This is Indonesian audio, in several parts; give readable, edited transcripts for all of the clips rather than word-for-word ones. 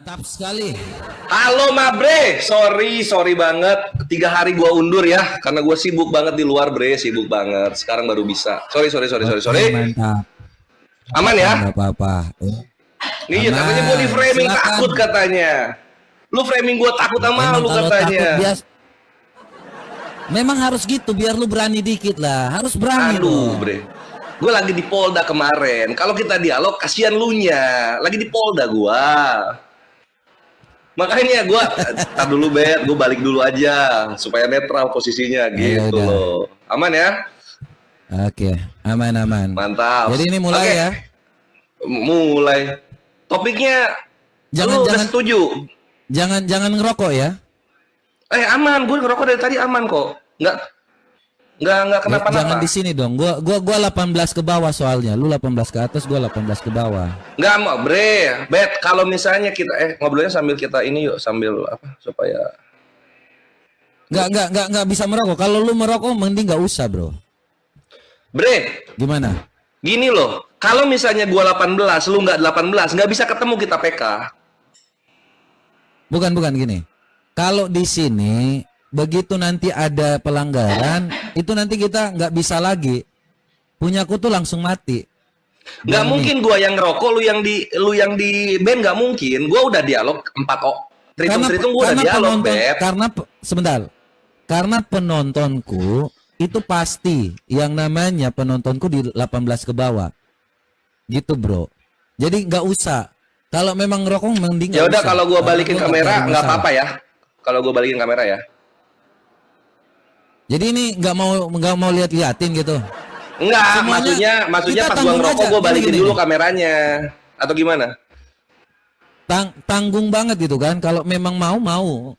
Mantap sekali. Halo Mabre, sorry banget. 3 hari gua undur ya, karena gua sibuk banget di luar bre, sibuk banget. Sekarang baru bisa. Sorry. Mantap. Aman ya? Enggak apa-apa. Iya, katanya gua di framing Silakan. takut katanya. Lu framing gua takut sama lu katanya. Memang harus gitu, biar lu berani dikit lah. Harus berani. Aduh, bre. Gue lagi di Polda kemarin. Kalau kita dialog, kasihan lu nya. Lagi di Polda gua. Makanya gue, tar dulu Bet, gue balik dulu aja supaya netral posisinya gitu loh. Aman ya? Oke, aman. Mantap. Jadi ini mulai ya? Mulai. Topiknya, lu udah setuju? Jangan ngerokok ya? Aman, gue ngerokok dari tadi aman kok. Nggak kenapa-napa. Jangan di sini dong. Gua 18 ke bawah soalnya. Lu 18 ke atas, gua 18 ke bawah. Nggak mau, bre. Bet, kalau misalnya kita ngobrolnya sambil kita ini yuk, sambil apa supaya nggak bisa merokok. Kalau lu merokok mending nggak usah, Bro. Bre, gimana? Gini loh. Kalau misalnya gua 18, lu nggak 18, nggak bisa ketemu kita PK. Bukan gini. Kalau di sini begitu nanti ada pelanggaran, itu nanti kita nggak bisa lagi. Punyaku tuh langsung mati. Nggak mungkin gua yang ngerokok, lu yang di band, nggak mungkin. Gua udah dialog 4 Tritung gua udah dialog, Beb. Karena penontonku itu pasti yang namanya penontonku di 18 ke bawah. Gitu, Bro. Jadi nggak usah. Kalau memang ngerokok mending. Ya udah, kalau gua balikin kamera nggak apa-apa ya. Kalau gua balikin kamera ya. Jadi ini nggak mau liatin gitu. Enggak, maksudnya pas gua ngerokok gua balikin dulu kameranya atau gimana? Tanggung banget gitu kan, kalau memang mau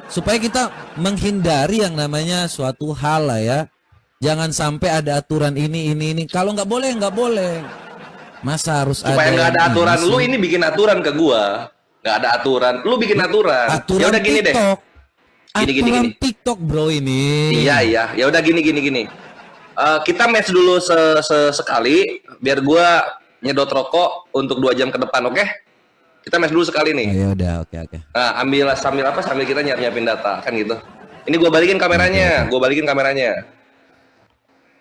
supaya kita menghindari yang namanya suatu hal lah ya. Jangan sampai ada aturan ini. Kalau nggak boleh. Masa harus supaya nggak ada aturan? Lu ini bikin aturan ke gua. Nggak ada aturan, lu bikin aturan. Ya udah gini deh. Gini. TikTok, Bro, ini. Iya. Ya udah gini. Kita match dulu sekali biar gua nyedot rokok untuk 2 jam ke depan, oke? Kita match dulu sekali nih. Ya udah, oke. Nah, sambil kita nyiapin data kan gitu. Ini gua balikin kameranya,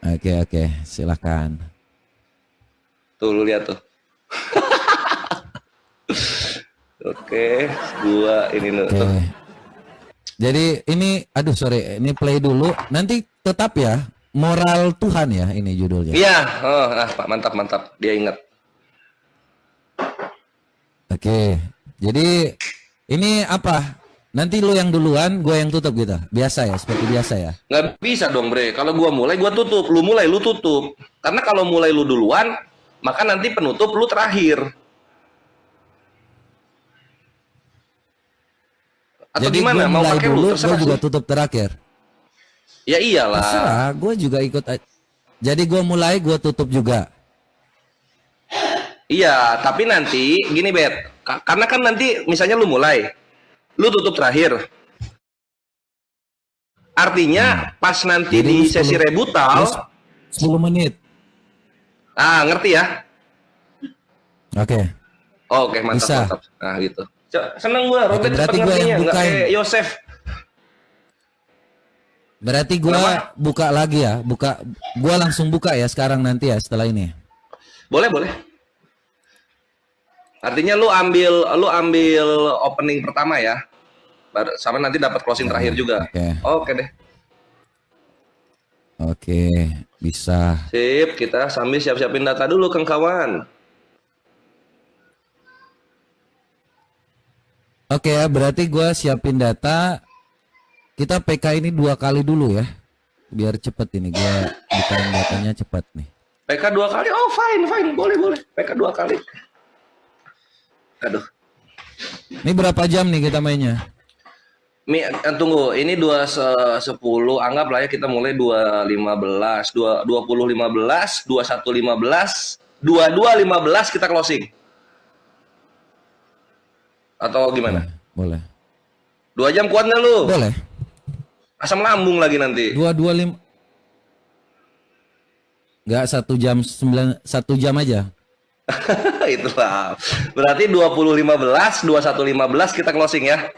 Oke, silakan. Tuh lu lihat tuh. Oke, gua ini tuh. Jadi ini, ini play dulu. Nanti tetap ya, moral Tuhan ya ini judulnya. Iya, Pak, mantap. Dia ingat. Oke, jadi ini apa? Nanti lu yang duluan, gue yang tutup gitu. Biasa ya, seperti biasa ya. Nggak bisa dong, Bre. Kalau gua mulai, gua tutup. Lu mulai, lu tutup. Karena kalau mulai lu duluan, maka nanti penutup lu terakhir. Atau jadi gimana? Mau pakai dulu, lu gue juga tutup terakhir. Ya iyalah. Terserah, gue juga ikut. Jadi gue mulai, gue tutup juga. Iya, tapi nanti gini, Bet. Karena kan nanti misalnya lu mulai, lu tutup terakhir. Artinya pas nanti jadi di sesi rebutal 10 menit. Ngerti ya? Oke, mantap. Nah, gitu. Seneng gua, Robert berarti gua yang bukain. Yosef. Berarti gua buka lagi ya, gua langsung buka ya sekarang nanti ya setelah ini. Boleh. Artinya lu ambil opening pertama ya. Sama nanti dapat closing terakhir juga. Oke deh. Oke, bisa. Sip, kita sambil siap-siapin data dulu, Kang kawan. Oke ya, berarti gue siapin data. Kita PK ini 2 kali dulu ya, biar cepet ini. Gue bukain datanya cepet nih. PK 2 kali, oh fine, boleh. PK 2 kali. Aduh. Ini berapa jam nih kita mainnya? Tunggu, ini 2.10, anggaplah ya kita mulai 2.15, 20.15, 21.15, 22.15 kita closing. Atau gimana? Boleh. 2 jam kuat nggak lu? Boleh. Asam lambung lagi nanti. 225. Nggak 1 jam 1 jam aja. Itulah. Berarti 2015, 2115 kita closing ya.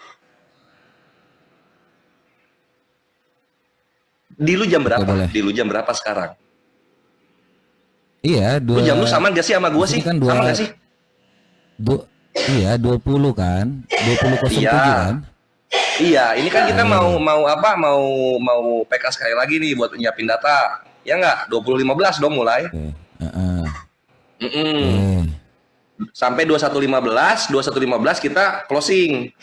Di lu jam berapa? Boleh. Di lu jam berapa sekarang? Iya, Lu jam lu sama gak sih sama gua sih? kan Sama gak sih? Iya, 20 kan? 20.07 Iya. kan? Iya, ini kan kita mau apa? Mau PK sekali lagi nih buat nyiapin data. Ya nggak? 2015 dong mulai. Oke. Mm-mm. Sampai 2115 kita closing.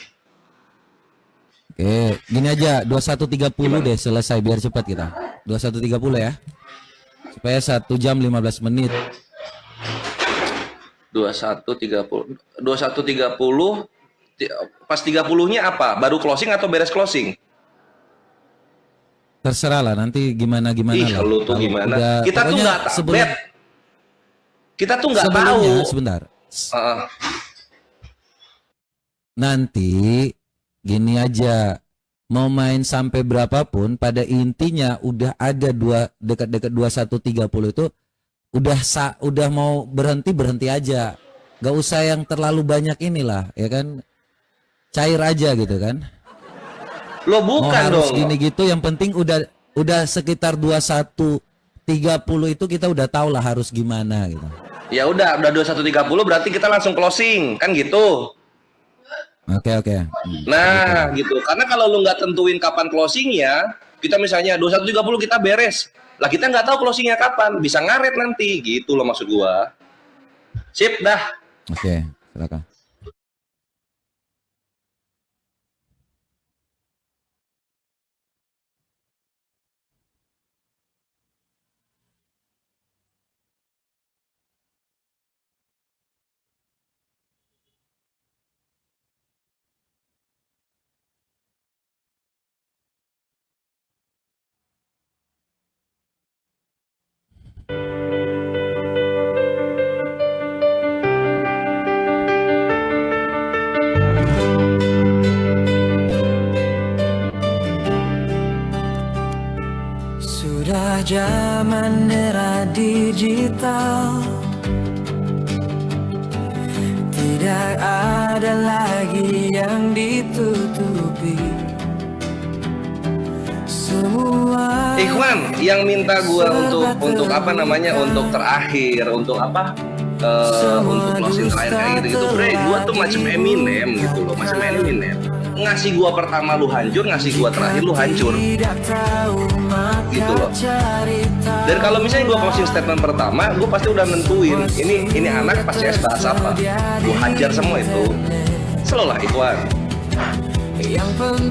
Oke, gini aja 21.30 deh selesai biar cepat kita. 21.30 ya. Supaya 1 jam 15 menit. 21.30. Pas 30-nya apa? Baru closing atau beres closing? Terserah lah nanti gimana Ih, lah. lu tuh Kalau gimana? udah- Kita tuh pokoknya nggak tahu. Kita tuh nggak tahu. sebelumnya, sebentar. Nanti gini aja, mau main sampai berapapun pada intinya udah ada dekat-dekat 21.30 itu udah mau berhenti aja. Gak usah yang terlalu banyak inilah, ya kan? Cair aja gitu kan. Lo Mau bukan harus dong. gini gitu, yang penting udah sekitar 21.30 itu kita udah tahu lah harus gimana gitu. Ya udah 21.30 berarti kita langsung closing, kan gitu. Oke. Nah, gitu. Karena kalau lu nggak tentuin kapan closingnya, kita misalnya 21.30 kita beres. Lah kita nggak tahu closingnya kapan, bisa ngaret nanti. Gitu loh maksud gua. Sip dah. Oke, silakan. Sudah zaman era digital, tidak ada lagi yang ditutupi. Semua Ikhwan yang minta gua untuk apa namanya? Untuk terakhir, untuk apa? Untuk closing terakhir kayak gitu-gitu, bre. Gua tuh macam Eminem gitu loh, macam Eminem. Ngasih gua pertama lu hancur, ngasih gua terakhir lu hancur. Gitu loh. Dan kalau misalnya gua closing statement pertama, gua pasti udah nentuin ini anak pas CS bahas apa. Gua hajar semua itu. Slow lah Ikhwan.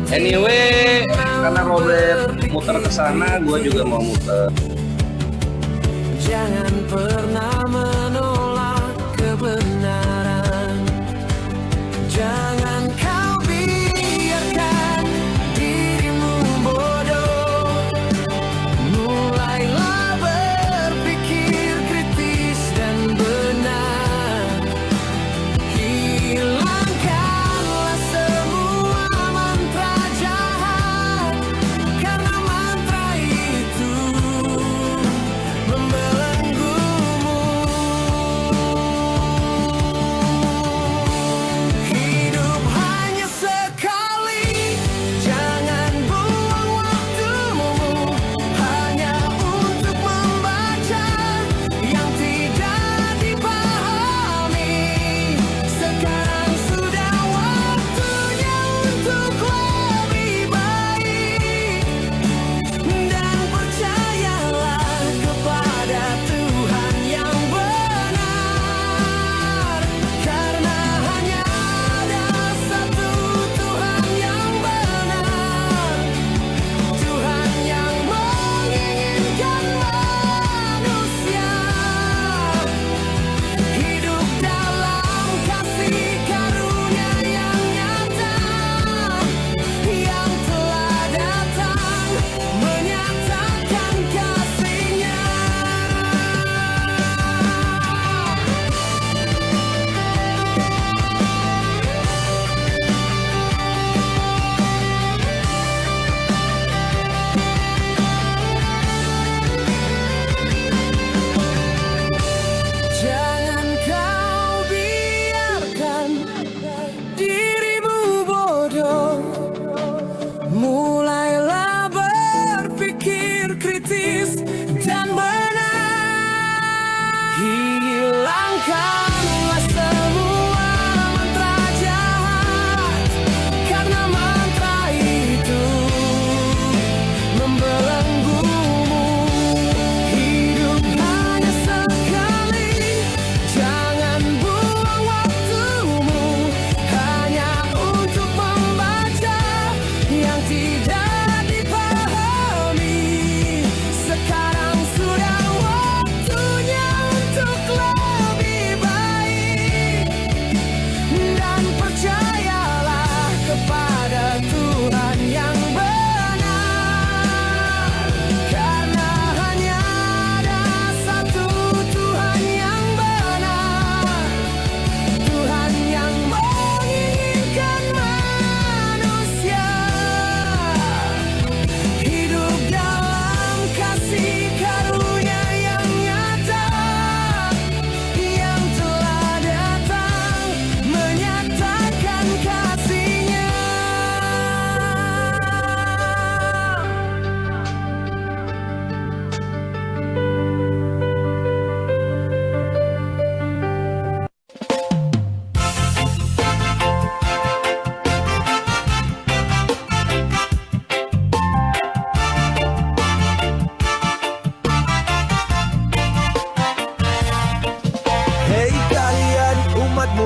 Anyway, karena Robert muter ke sana, gua juga mau muter. Jangan pernah menolak kebenaran. Jangan kau biarkan dirimu bodoh. Mulailah berpikir kritis dan benar. Hilangkanlah semua mantra jahat, karena mantra itu membelenggumu.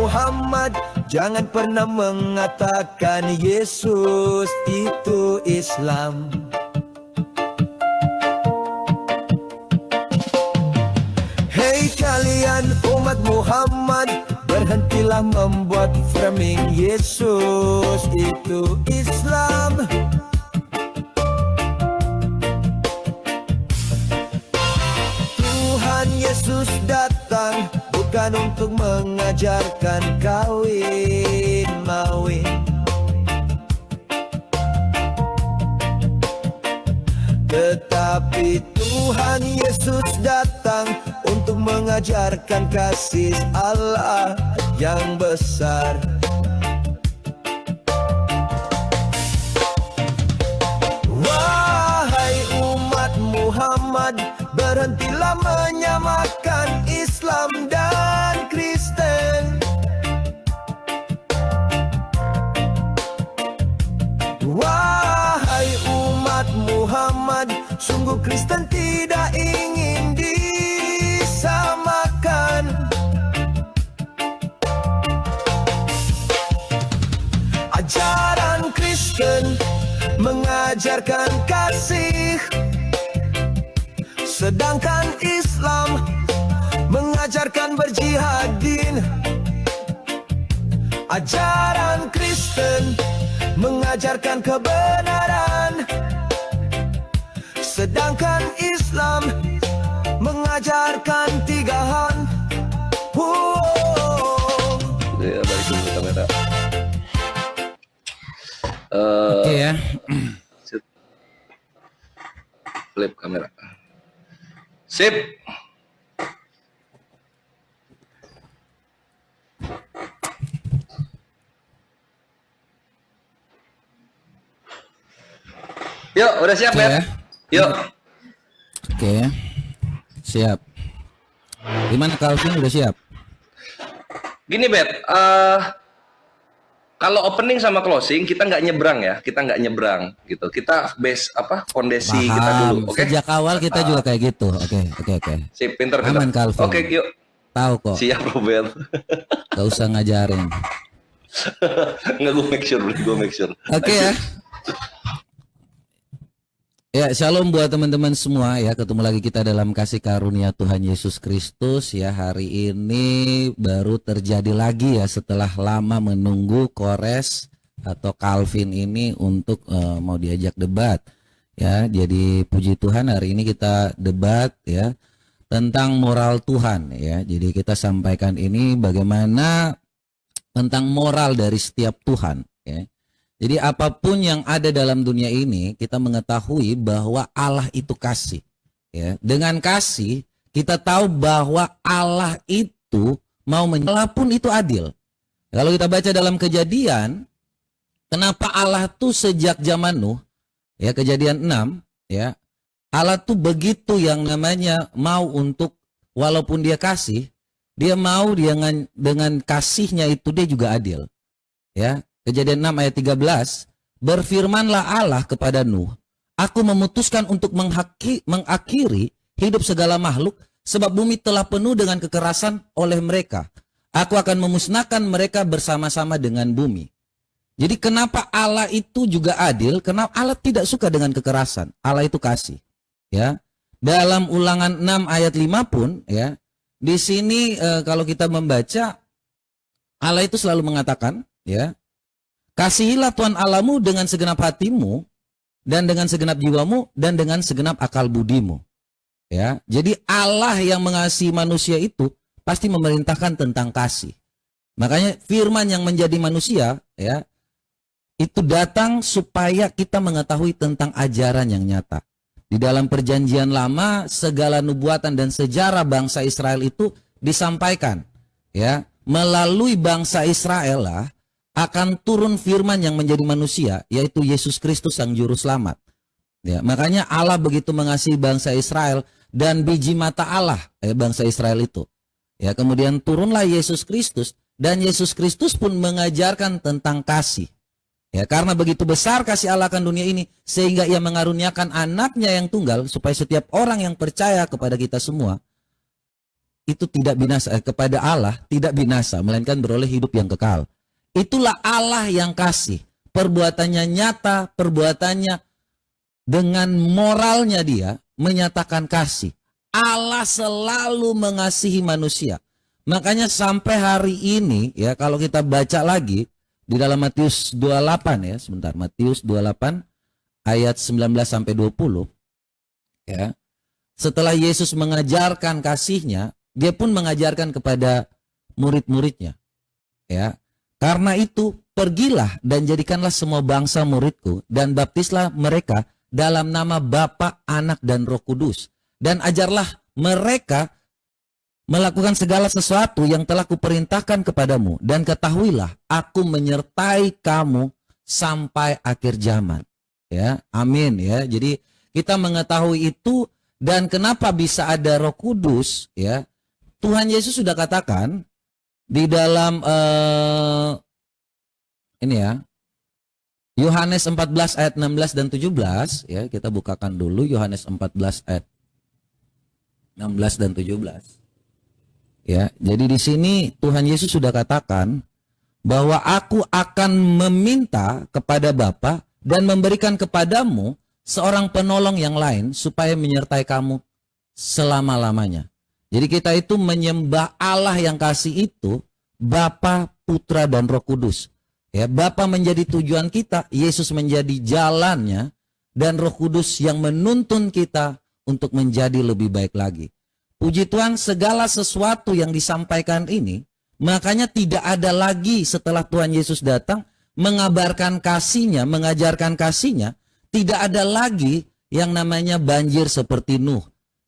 Muhammad, jangan pernah mengatakan Yesus itu Islam. Hei kalian umat Muhammad, berhentilah membuat framing Yesus itu Islam. Tuhan Yesus datang bukan untuk mengajarkan kawin-mawin, tetapi Tuhan Yesus datang untuk mengajarkan kasih Allah yang besar. Wahai umat Muhammad, berhentilah menyamakan Islam dan Kristen. Wahai umat Muhammad, sungguh Kristen tidak ingin disamakan. Ajaran Kristen mengajarkan kasih, sedangkan Islam mengajarkan berjihadin. Ajaran Kristen mengajarkan kebenaran, sedangkan Islam mengajarkan tigaan. Ya, balik dulu kamera. Oke ya. Flip kamera. Sip. Yuk, udah siap Oke ya? ya. Yuk. Oke. Siap. Gimana Calvin, udah siap? Gini Bet, kalau opening sama closing kita nggak nyebrang ya, kita nggak nyebrang gitu. Kita base apa fondasi kita dulu, oke? Sejak awal kita juga kayak gitu. Oke. Sip, pinter. Aman, Calvin. Oke, yuk. Tahu kok. Siap Robert. Gak usah ngajarin. Nggak, gue make sure. Oke ya. Ya, shalom buat teman-teman semua ya. Ketemu lagi kita dalam kasih karunia Tuhan Yesus Kristus ya. Hari ini baru terjadi lagi ya setelah lama menunggu Kores atau Calvin ini untuk mau diajak debat ya. Jadi puji Tuhan hari ini kita debat ya tentang moral Tuhan ya. Jadi kita sampaikan ini bagaimana tentang moral dari setiap Tuhan ya. Jadi apapun yang ada dalam dunia ini, kita mengetahui bahwa Allah itu kasih. Ya. Dengan kasih, kita tahu bahwa Allah itu mau walaupun itu adil. Kalau kita baca dalam Kejadian, kenapa Allah tuh sejak zaman Nuh, ya Kejadian 6, ya Allah tuh begitu yang namanya mau untuk walaupun dia kasih, dia mau dengan kasihnya itu dia juga adil. Ya. Kejadian 6 ayat 13, berfirmanlah Allah kepada Nuh, aku memutuskan untuk mengakhiri hidup segala makhluk, sebab bumi telah penuh dengan kekerasan oleh mereka. Aku akan memusnahkan mereka bersama-sama dengan bumi. Jadi kenapa Allah itu juga adil? Kenapa Allah tidak suka dengan kekerasan? Allah itu kasih. Ya, dalam Ulangan 6 ayat 5 pun, ya, di sini kalau kita membaca, Allah itu selalu mengatakan, ya, kasihilah Tuhan Allahmu dengan segenap hatimu, dan dengan segenap jiwamu, dan dengan segenap akal budimu. Ya, jadi Allah yang mengasihi manusia itu pasti memerintahkan tentang kasih. Makanya firman yang menjadi manusia, ya, itu datang supaya kita mengetahui tentang ajaran yang nyata. Di dalam Perjanjian Lama, segala nubuatan dan sejarah bangsa Israel itu disampaikan, ya, melalui bangsa Israel lah akan turun firman yang menjadi manusia, yaitu Yesus Kristus sang juru selamat. Ya, makanya Allah begitu mengasihi bangsa Israel dan biji mata Allah, bangsa Israel itu. Ya, kemudian turunlah Yesus Kristus dan Yesus Kristus pun mengajarkan tentang kasih. Ya, karena begitu besar kasih Allah akan dunia ini sehingga ia mengaruniakan anaknya yang tunggal supaya setiap orang yang percaya kepada kita semua itu tidak binasa, kepada Allah tidak binasa, melainkan beroleh hidup yang kekal. Itulah Allah yang kasih. Perbuatannya nyata, perbuatannya dengan moralnya dia menyatakan kasih. Allah selalu mengasihi manusia. Makanya sampai hari ini ya, kalau kita baca lagi di dalam Matius 28 ya, sebentar, Matius 28 ayat 19 sampai 20 ya. Setelah Yesus mengajarkan kasihnya, dia pun mengajarkan kepada murid-muridnya. Ya. Karena itu, pergilah dan jadikanlah semua bangsa muridku dan baptislah mereka dalam nama Bapa, Anak dan Roh Kudus, dan ajarlah mereka melakukan segala sesuatu yang telah kuperintahkan kepadamu, dan ketahuilah aku menyertai kamu sampai akhir zaman. Ya, amin ya. Jadi kita mengetahui itu, dan kenapa bisa ada Roh Kudus ya? Tuhan Yesus sudah katakan di dalam ini ya, Yohanes 14 ayat 16 dan 17 ya, kita bukakan dulu Yohanes 14 ayat 16 dan 17. Ya, jadi di sini Tuhan Yesus sudah katakan bahwa aku akan meminta kepada Bapa dan memberikan kepadamu seorang penolong yang lain supaya menyertai kamu selama-lamanya. Jadi kita itu menyembah Allah yang kasih itu, Bapa, Putra dan Roh Kudus. Ya, Bapa menjadi tujuan kita, Yesus menjadi jalannya, dan Roh Kudus yang menuntun kita untuk menjadi lebih baik lagi. Puji Tuhan, segala sesuatu yang disampaikan ini, makanya tidak ada lagi setelah Tuhan Yesus datang mengabarkan kasihnya, mengajarkan kasihnya, tidak ada lagi yang namanya banjir seperti Nuh.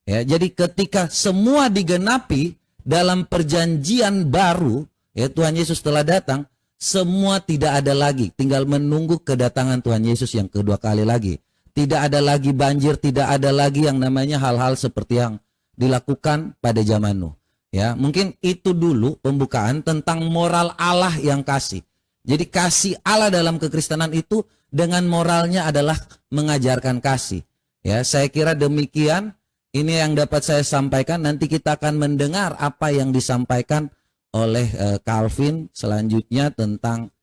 Ya, jadi ketika semua digenapi dalam perjanjian baru, ya, Tuhan Yesus telah datang, semua tidak ada lagi, tinggal menunggu kedatangan Tuhan Yesus yang kedua kali lagi. Tidak ada lagi banjir, tidak ada lagi yang namanya hal-hal seperti yang dilakukan pada zaman Nuh. Ya, mungkin itu dulu pembukaan tentang moral Allah yang kasih. Jadi kasih Allah dalam kekristenan itu dengan moralnya adalah mengajarkan kasih. Ya, saya kira demikian. Ini yang dapat saya sampaikan. Nanti kita akan mendengar apa yang disampaikan oleh Calvin selanjutnya tentang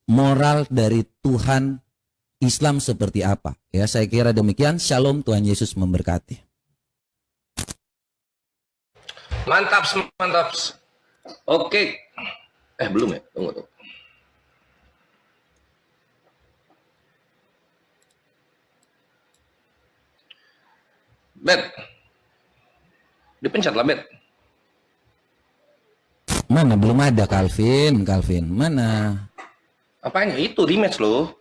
moral dari Tuhan Islam seperti apa. Ya, saya kira demikian. Shalom, Tuhan Yesus memberkati. Mantap, mantap. Oke. Belum ya? Tunggu. Bet. Dipencet lah, Bet. Mana belum ada Calvin, mana? Apanya? Itu rematch loh.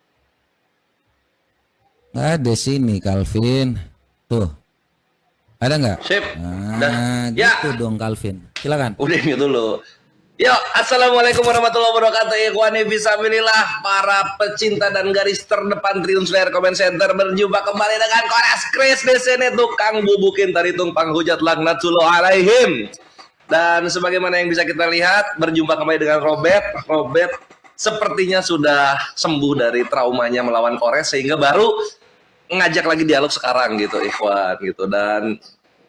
Nggak ada sini Calvin. Tuh. Ada nggak? Sip. Nah, gitu ya. Dong Calvin. Silakan. Udah mute dulu. Yuk, assalamualaikum warahmatullahi wabarakatuh. Ikhwani fisabilillah, para pecinta dan garis terdepan Triun Slayer Comment Center, berjumpa kembali dengan Koras Kris di sini, tukang bubukin tari tumpang hujat laknatullah alaihim. Dan sebagaimana yang bisa kita lihat, berjumpa kembali dengan Robert. Robert sepertinya sudah sembuh dari traumanya melawan Kores, sehingga baru ngajak lagi dialog sekarang gitu, ikhwan gitu. Dan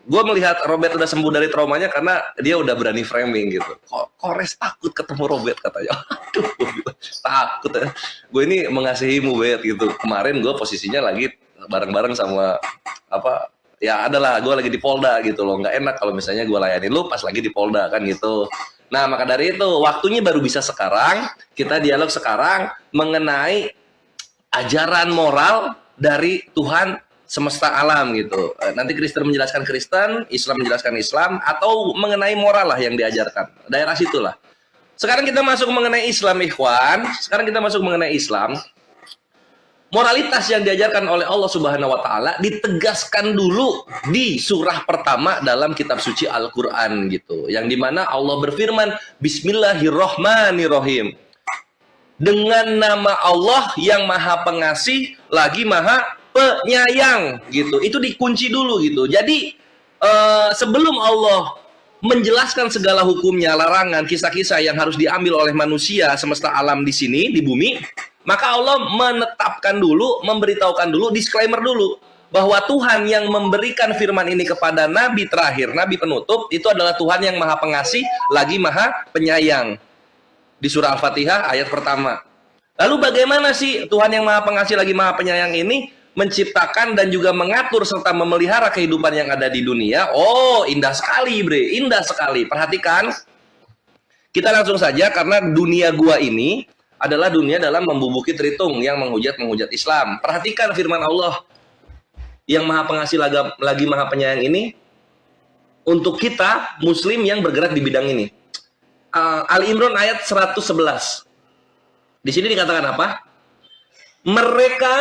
gue melihat Robert udah sembuh dari traumanya karena dia udah berani framing gitu. Kores takut ketemu Robert katanya. Aduh, takut ya. Gue ini mengasihimu, Bet gitu. Kemarin gue posisinya lagi bareng-bareng sama ya adalah gue lagi di Polda gitu loh. Nggak enak kalau misalnya gue layani lu pas lagi di Polda kan gitu. Nah, maka dari itu waktunya baru bisa sekarang. Kita dialog sekarang mengenai ajaran moral dari Tuhan semesta alam gitu. Nanti Kristen menjelaskan Kristen, Islam menjelaskan Islam, atau mengenai moral lah yang diajarkan. Daerah situlah. Sekarang kita masuk mengenai Islam, ikhwan. Sekarang kita masuk mengenai Islam. Moralitas yang diajarkan oleh Allah Subhanahu wa Ta'ala ditegaskan dulu di surah pertama dalam kitab suci Al-Quran gitu. Yang dimana Allah berfirman, Bismillahirrohmanirrohim. Dengan nama Allah yang maha pengasih, lagi maha penyayang gitu. Itu dikunci dulu gitu. Jadi sebelum Allah menjelaskan segala hukumnya, larangan, kisah-kisah yang harus diambil oleh manusia semesta alam di sini, di bumi, maka Allah menetapkan dulu, memberitahukan dulu, disclaimer dulu bahwa Tuhan yang memberikan firman ini kepada nabi terakhir, nabi penutup, itu adalah Tuhan yang maha pengasih lagi maha penyayang. Di surah Al-Fatihah ayat pertama. Lalu bagaimana sih Tuhan yang maha pengasih lagi maha penyayang ini menciptakan dan juga mengatur serta memelihara kehidupan yang ada di dunia? Oh, indah sekali, bre, indah sekali. Perhatikan, kita langsung saja, karena dunia gua ini adalah dunia dalam membubuki Tritung yang menghujat Islam. Perhatikan firman Allah yang maha pengasih lagi maha penyayang ini untuk kita muslim yang bergerak di bidang ini. Ali Imran ayat 111. Di sini dikatakan apa? Mereka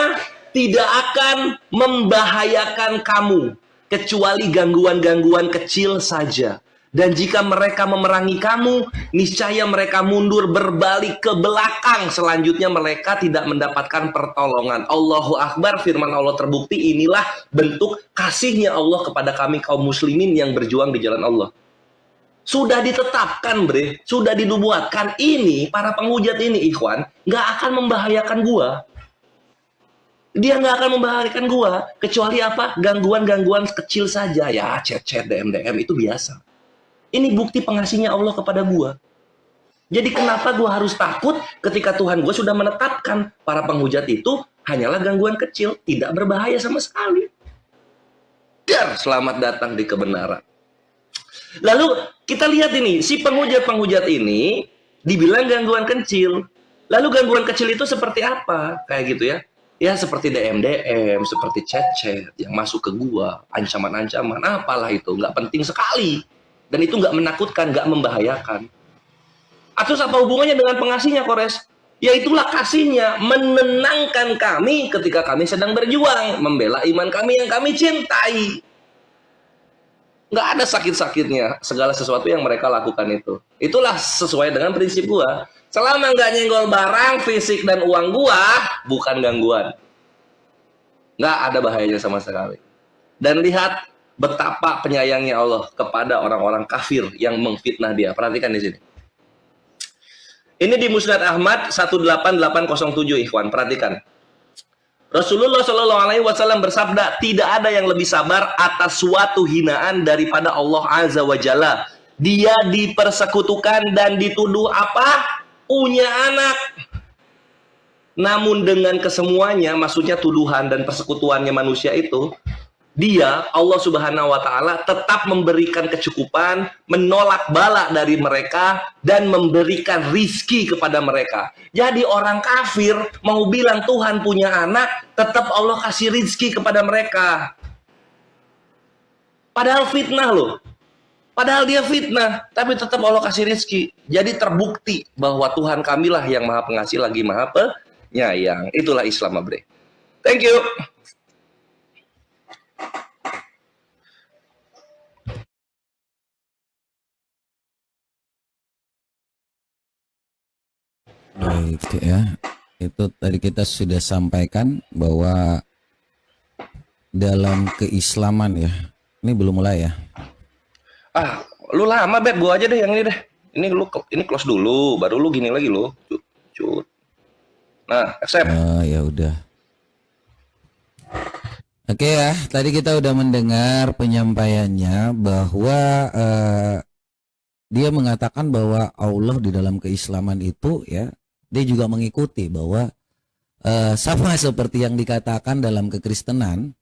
tidak akan membahayakan kamu kecuali gangguan-gangguan kecil saja. Dan jika mereka memerangi kamu, niscaya mereka mundur berbalik ke belakang. Selanjutnya mereka tidak mendapatkan pertolongan. Allahu Akbar, firman Allah terbukti. Inilah bentuk kasihnya Allah kepada kami kaum muslimin yang berjuang di jalan Allah. Sudah ditetapkan, bre, sudah dinubuatkan. Ini, para penghujat ini, ikhwan, nggak akan membahayakan gua. Dia nggak akan membahayakan gua. Kecuali apa? Gangguan-gangguan kecil saja. Ya, chat-chat, DM-DM, itu biasa. Ini bukti pengasihnya Allah kepada gua. Jadi kenapa gua harus takut ketika Tuhan gua sudah menetapkan para penghujat itu hanyalah gangguan kecil, tidak berbahaya sama sekali. Dar, selamat datang di kebenaran. Lalu kita lihat ini, si penghujat-penghujat ini dibilang gangguan kecil. Lalu gangguan kecil itu seperti apa? Kayak gitu ya. Ya seperti DM-DM, seperti chat-chat yang masuk ke gua, ancaman-ancaman, apalah itu, nggak penting sekali. Dan itu nggak menakutkan, nggak membahayakan. Atau apa hubungannya dengan pengasihnya, Kores? Ya itulah kasihnya, menenangkan kami ketika kami sedang berjuang, membela iman kami yang kami cintai. Nggak ada sakit-sakitnya segala sesuatu yang mereka lakukan itu. Itulah sesuai dengan prinsip gua. Selama nggak nyenggol barang, fisik, dan uang gua, bukan gangguan. Nggak ada bahayanya sama sekali. Dan lihat betapa penyayangnya Allah kepada orang-orang kafir yang memfitnah dia. Perhatikan di sini. Ini di Musnad Ahmad 18807, ikhwan. Perhatikan. Rasulullah Shallallahu Alaihi Wasallam bersabda, tidak ada yang lebih sabar atas suatu hinaan daripada Allah Azza wa Jalla. Dia dipersekutukan dan dituduh apa? Punya anak. Namun dengan kesemuanya, maksudnya tuduhan dan persekutuannya manusia itu, dia, Allah Subhanahu wa Ta'ala, tetap memberikan kecukupan, menolak bala dari mereka, dan memberikan rizki kepada mereka. Jadi orang kafir mau bilang Tuhan punya anak, tetap Allah kasih rizki kepada mereka. Padahal fitnah loh. Padahal dia fitnah, tapi tetap Allah kasih rizki. Jadi terbukti bahwa Tuhan kamilah yang maha pengasih lagi maha penyayang. Itulah Islam, Abre. Thank you. Baik ya, itu tadi kita sudah sampaikan bahwa dalam keislaman ya, ini belum mulai ya. Ah, lu lama, Beb, gua aja deh yang ini deh. Ini close dulu, baru lu gini lagi lu. Cut. Nah, accept. Ya udah. Oke ya, tadi kita udah mendengar penyampaiannya bahwa dia mengatakan bahwa Allah di dalam keislaman itu ya, dia juga mengikuti bahwa sama seperti yang dikatakan dalam kekristenan,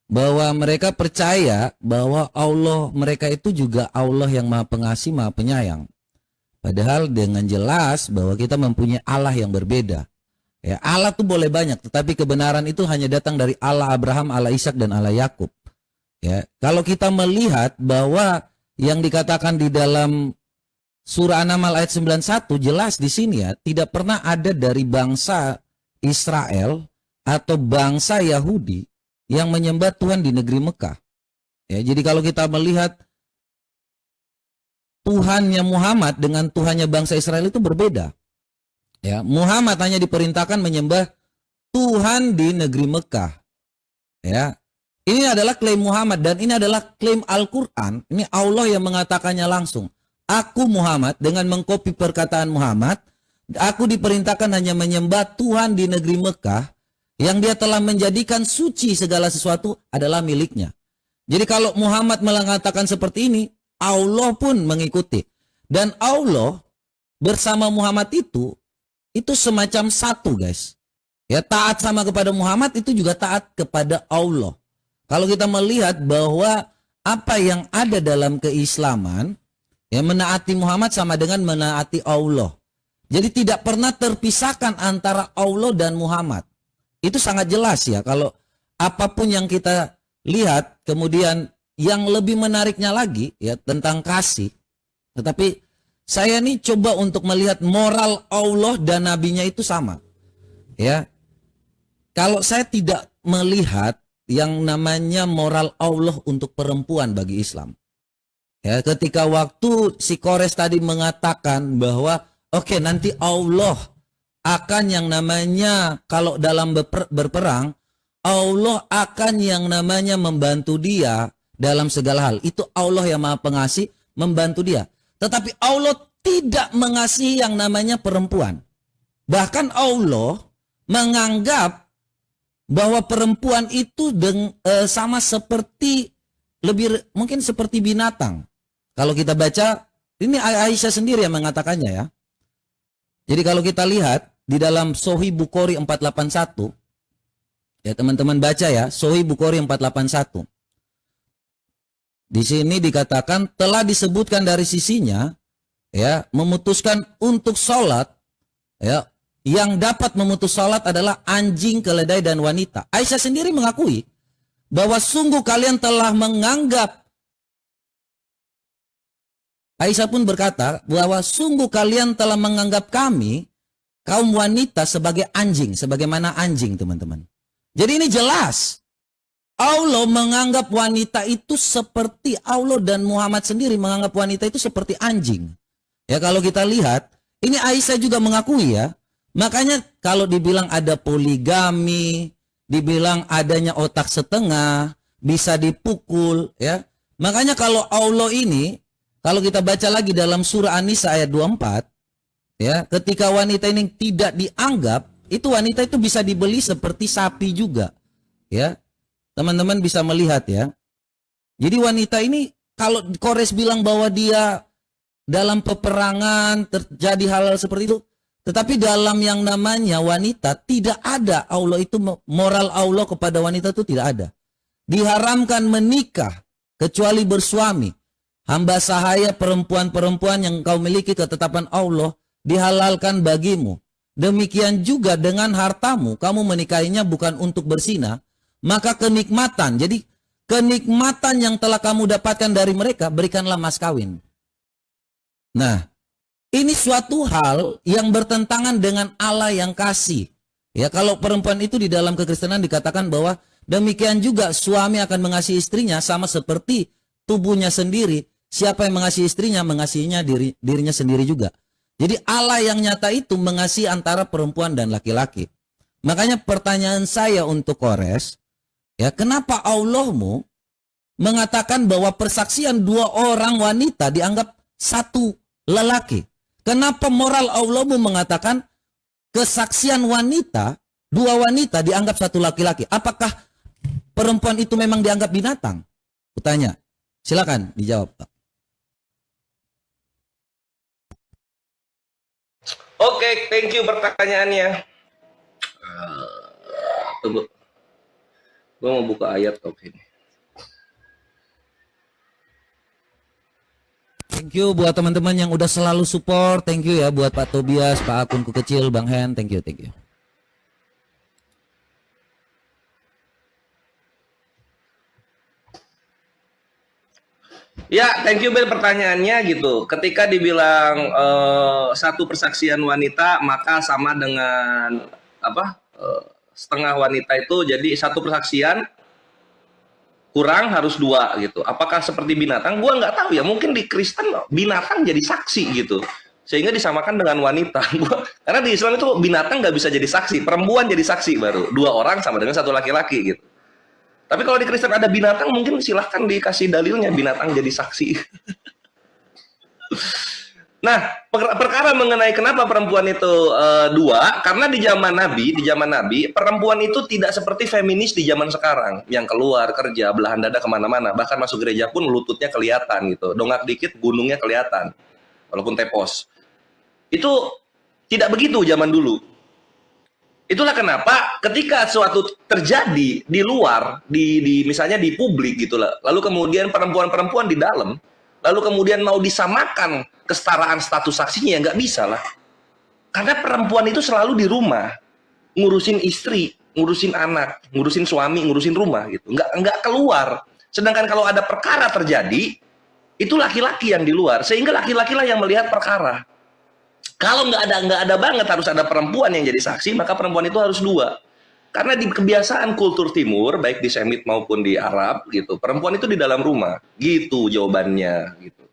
bahwa mereka percaya bahwa Allah mereka itu juga Allah yang maha pengasih, maha penyayang. Padahal dengan jelas bahwa kita mempunyai Allah yang berbeda. Ya, Allah tuh boleh banyak, tetapi kebenaran itu hanya datang dari Allah Abraham, Allah Ishak, dan Allah Yakub. Ya, kalau kita melihat bahwa yang dikatakan di dalam surah An-Naml ayat 91 jelas di sini ya, tidak pernah ada dari bangsa Israel atau bangsa Yahudi yang menyembah Tuhan di negeri Mekah. Ya, jadi kalau kita melihat Tuhannya Muhammad dengan Tuhannya bangsa Israel itu berbeda. Ya, Muhammad hanya diperintahkan menyembah Tuhan di negeri Mekah. Ya, ini adalah klaim Muhammad dan ini adalah klaim Al-Quran. Ini Allah yang mengatakannya langsung. Aku Muhammad dengan mengkopi perkataan Muhammad, aku diperintahkan hanya menyembah Tuhan di negeri Mekah yang dia telah menjadikan suci segala sesuatu adalah miliknya. Jadi kalau Muhammad mengatakan seperti ini, Allah pun mengikuti. Dan Allah bersama Muhammad itu semacam satu, guys. Ya, taat sama kepada Muhammad itu juga taat kepada Allah. Kalau kita melihat bahwa apa yang ada dalam keislaman, ya, menaati Muhammad sama dengan menaati Allah. Jadi tidak pernah terpisahkan antara Allah dan Muhammad. Itu sangat jelas ya, kalau apapun yang kita lihat, kemudian yang lebih menariknya lagi ya tentang kasih. Tetapi saya nih coba untuk melihat moral Allah dan nabinya itu sama. Ya. Kalau saya tidak melihat yang namanya moral Allah untuk perempuan bagi Islam. Ya, ketika waktu si Kores tadi mengatakan bahwa oke, nanti Allah akan yang namanya kalau dalam berperang, Allah akan yang namanya membantu dia dalam segala hal. Itu Allah yang Maha Pengasih membantu dia. Tetapi Allah tidak mengasihi yang namanya perempuan. Bahkan Allah menganggap bahwa perempuan itu sama seperti mungkin seperti binatang. Kalau kita baca, ini Aisyah sendiri yang mengatakannya ya. Jadi kalau kita lihat di dalam Sahih Bukhari 481, ya teman-teman baca ya, Sahih Bukhari 481. Di sini dikatakan telah disebutkan dari sisinya, ya, memutuskan untuk sholat, ya, yang dapat memutus sholat adalah anjing, keledai, dan wanita. Aisyah sendiri mengakui bahwa sungguh kalian telah menganggap, Aisyah pun berkata bahwa sungguh kalian telah menganggap kami, kaum wanita, sebagai anjing. Sebagaimana anjing, teman-teman. Jadi ini jelas. Allah menganggap wanita itu seperti, Allah dan Muhammad sendiri menganggap wanita itu seperti anjing. Ya, kalau kita lihat, ini Aisyah juga mengakui ya. Makanya kalau dibilang ada poligami, dibilang adanya otak setengah, bisa dipukul, ya. Makanya kalau Allah ini, kalau kita baca lagi dalam surah An-Nisa ayat 24, ya, ketika wanita ini tidak dianggap, itu wanita itu bisa dibeli seperti sapi juga. Ya. Teman-teman bisa melihat ya. Jadi wanita ini, kalau Kores bilang bahwa dia dalam peperangan terjadi hal-hal seperti itu, tetapi dalam yang namanya wanita tidak ada, Allah itu, moral Allah kepada wanita itu tidak ada. Diharamkan menikah kecuali bersuami. Hamba sahaya perempuan-perempuan yang kau miliki ketetapan Allah dihalalkan bagimu. Demikian juga dengan hartamu, kamu menikahinya bukan untuk berzina, maka kenikmatan, jadi kenikmatan yang telah kamu dapatkan dari mereka, berikanlah mas kawin. Nah, ini suatu hal yang bertentangan dengan Allah yang kasih. Ya, kalau perempuan itu di dalam kekristenan dikatakan bahwa demikian juga suami akan mengasihi istrinya sama seperti tubuhnya sendiri. Siapa yang mengasihi istrinya, mengasihinya dirinya sendiri juga. Jadi Allah yang nyata itu mengasihi antara perempuan dan laki-laki. Makanya pertanyaan saya untuk Kores, ya, kenapa Allahmu mengatakan bahwa persaksian dua orang wanita dianggap satu lelaki? Kenapa moral Allahmu mengatakan kesaksian wanita, dua wanita dianggap satu laki-laki? Apakah perempuan itu memang dianggap binatang? Kutanya. Silakan dijawab, Pak. Oke, thank you pertanyaannya. Tunggu. Gue mau buka ayat. Oke. Thank you buat teman-teman yang udah selalu support. Thank you ya buat Pak Tobias, Pak Akunku Kecil, Bang Hen. Thank you, thank you. Ya, thank you Ben pertanyaannya gitu. Ketika dibilang satu persaksian wanita maka sama dengan apa? Setengah wanita itu, jadi satu persaksian kurang harus dua gitu. Apakah seperti binatang? Gua nggak tahu ya. Mungkin di Kristen binatang jadi saksi gitu, sehingga disamakan dengan wanita. Karena di Islam itu binatang nggak bisa jadi saksi, perempuan jadi saksi baru. Dua orang sama dengan satu laki-laki gitu. Tapi kalau di Kristen ada binatang, mungkin silahkan dikasih dalilnya binatang jadi saksi. Nah, perkara mengenai kenapa perempuan itu dua, karena di zaman Nabi, perempuan itu tidak seperti feminis di zaman sekarang, yang keluar kerja, belahan dada kemana-mana, bahkan masuk gereja pun lututnya kelihatan gitu, dongak dikit gunungnya kelihatan, walaupun tepos. Itu tidak begitu zaman dulu. Itulah kenapa ketika suatu terjadi di luar, misalnya di publik gitu lah, lalu kemudian perempuan-perempuan di dalam, lalu kemudian mau disamakan kesetaraan status saksinya, ya nggak bisa lah. Karena perempuan itu selalu di rumah, ngurusin istri, ngurusin anak, ngurusin suami, ngurusin rumah gitu. Nggak keluar. Sedangkan kalau ada perkara terjadi, itu laki-laki yang di luar. Sehingga laki-laki lah yang melihat perkara. Kalau nggak ada banget harus ada perempuan yang jadi saksi, maka perempuan itu harus dua. Karena di kebiasaan kultur timur, baik di Semit maupun di Arab gitu, perempuan itu di dalam rumah. Gitu jawabannya gitu.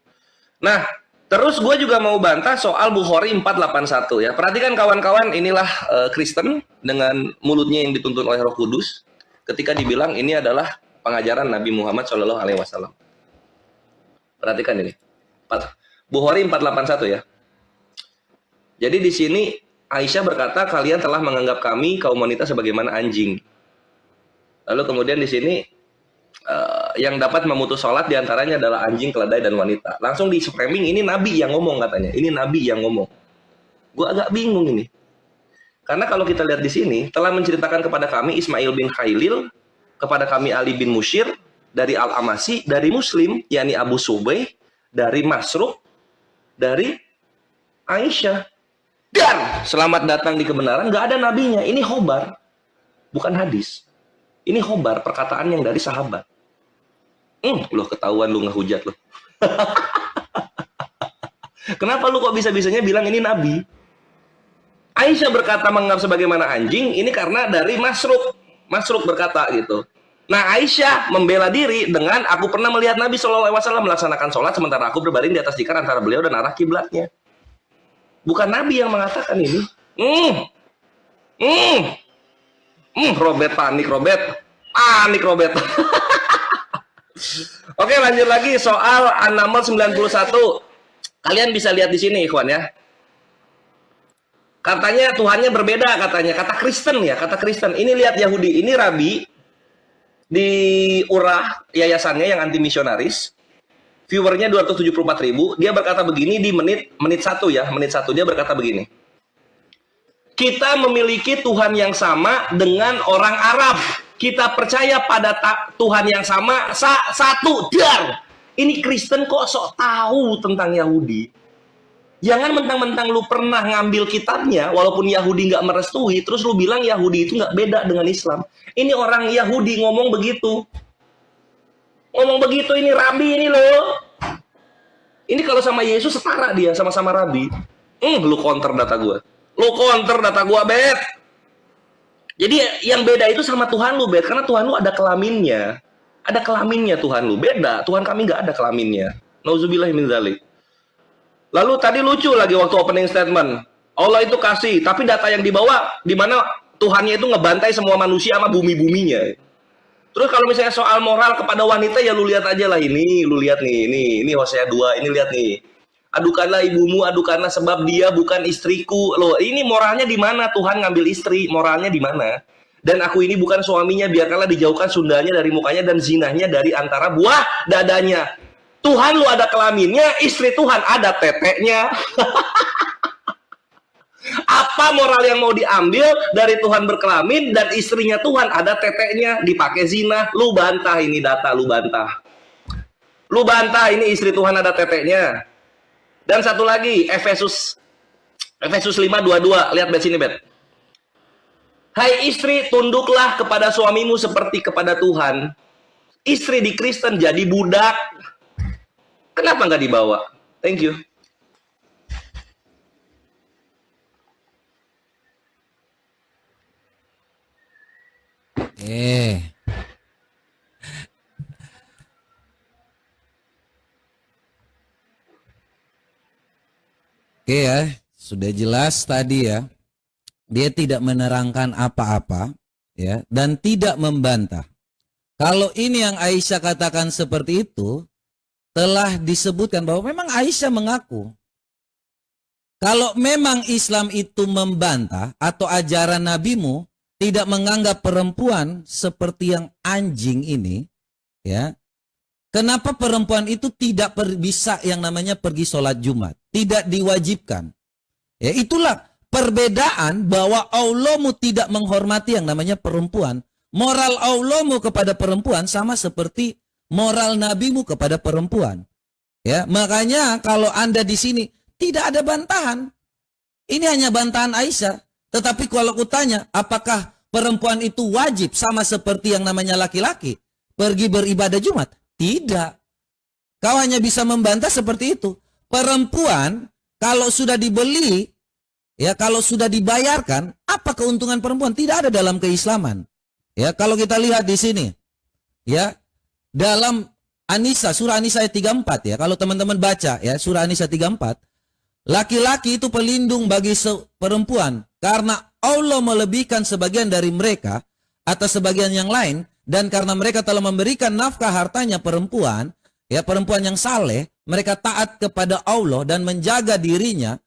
Nah, terus gue juga mau bantah soal Bukhari 481 ya. Perhatikan kawan-kawan, inilah Kristen dengan mulutnya yang dituntun oleh Roh Kudus ketika dibilang ini adalah pengajaran Nabi Muhammad SAW. Perhatikan ini. Bukhari 481 ya. Jadi di sini Aisyah berkata, kalian telah menganggap kami kaum wanita sebagaimana anjing. Lalu kemudian di sini yang dapat memutus sholat diantaranya adalah anjing, keledai, dan wanita. Langsung di framing ini Nabi yang ngomong katanya. Ini Nabi yang ngomong. Gue agak bingung ini. Karena kalau kita lihat di sini, telah menceritakan kepada kami Ismail bin Khailil, kepada kami Ali bin Musyir, dari Al-Amasi, dari Muslim, yakni Abu Subay, dari Masruq, dari Aisyah. Dan selamat datang di kebenaran, nggak ada nabinya. Ini khobar, bukan hadis. Ini khobar, perkataan yang dari sahabat. Loh ketahuan lu ngehujat lu. Kenapa lu kok bisa-bisanya bilang ini nabi? Aisyah berkata menganggap sebagaimana anjing, ini karena dari Masruq. Masruq berkata gitu. Nah, Aisyah membela diri dengan aku pernah melihat Nabi SAW melaksanakan sholat sementara aku berbaring di atas tikar antara beliau dan arah kiblatnya. Bukan Nabi yang mengatakan ini. Robert panik, panik Robert. Oke, lanjut lagi soal An-Naml 91. Kalian bisa lihat di sini, ikhwan ya. Katanya Tuhannya berbeda katanya. Kata Kristen ya, kata Kristen. Ini lihat Yahudi, ini Rabi di Urah yayasannya yang anti misionaris. Viewernya 274.000. Dia berkata begini di menit 1 ya, menit 1 dia berkata begini. Kita memiliki Tuhan yang sama dengan orang Arab. Kita percaya pada Tuhan yang sama satu. Dar. Ini Kristen kok sok tahu tentang Yahudi. Jangan mentang-mentang lu pernah ngambil kitabnya, walaupun Yahudi nggak merestui, terus lu bilang Yahudi itu nggak beda dengan Islam. Ini orang Yahudi ngomong begitu. Ngomong begitu, ini Rabi ini loh. Ini kalau sama Yesus setara dia, sama-sama Rabi. Lu counter data gue. Lu counter data gue, Bet. Jadi yang beda itu sama Tuhan lu, Bet. Karena Tuhan lu ada kelaminnya. Ada kelaminnya Tuhan lu. Beda, Tuhan kami nggak ada kelaminnya. Nauzubillah min dzalik. Lalu tadi lucu lagi waktu opening statement. Allah itu kasih, tapi data yang dibawa, di mana Tuhannya itu ngebantai semua manusia sama bumi-buminya. Terus kalau misalnya soal moral kepada wanita, ya lu lihat aja lah ini, lu lihat nih, ini Hosea 2, ini lihat nih. Adukanlah ibumu, adukanlah sebab dia bukan istriku. Loh, ini moralnya di mana Tuhan ngambil istri? Moralnya di mana? Dan aku ini bukan suaminya, biarkanlah dijauhkan sundalnya dari mukanya dan zinahnya dari antara buah dadanya. Tuhan lu ada kelaminnya, istri Tuhan ada teteknya. Apa moral yang mau diambil dari Tuhan berkelamin dan istrinya Tuhan ada teteknya, dipakai zina? Lu bantah ini data, lu bantah. Lu bantah ini istri Tuhan ada teteknya. Dan satu lagi, Efesus 5:22. Lihat bet sini, Bet. Hai istri, tunduklah kepada suamimu seperti kepada Tuhan. Istri di Kristen jadi budak. Kenapa nggak dibawa? Thank you. Oke ya, sudah jelas tadi ya. Dia tidak menerangkan apa-apa ya dan tidak membantah. Kalau ini yang Aisyah katakan seperti itu, telah disebutkan bahwa memang Aisyah mengaku Kalau memang Islam itu membantah atau ajaran nabimu tidak menganggap perempuan seperti yang anjing ini, ya, kenapa perempuan itu tidak bisa yang namanya pergi sholat Jumat? Tidak diwajibkan. Ya, itulah perbedaan bahwa Allahmu tidak menghormati yang namanya perempuan. Moral Allahmu kepada perempuan sama seperti moral nabimu kepada perempuan. Ya, makanya kalau Anda di sini tidak ada bantahan. Ini hanya bantahan Aisyah. Tetapi kalau kutanya, apakah perempuan itu wajib sama seperti yang namanya laki-laki pergi beribadah Jumat? Tidak. Kau hanya bisa membantah seperti itu. Perempuan kalau sudah dibeli, ya kalau sudah dibayarkan, apa keuntungan perempuan? Tidak ada dalam keislaman. Ya, kalau kita lihat di sini, ya dalam An-Nisa, surah An-Nisa ayat 34 ya. Kalau teman-teman baca ya surah An-Nisa 34, laki-laki itu pelindung bagi perempuan karena Allah melebihkan sebagian dari mereka atas sebagian yang lain, dan karena mereka telah memberikan nafkah hartanya perempuan, ya perempuan yang saleh, mereka taat kepada Allah dan menjaga dirinya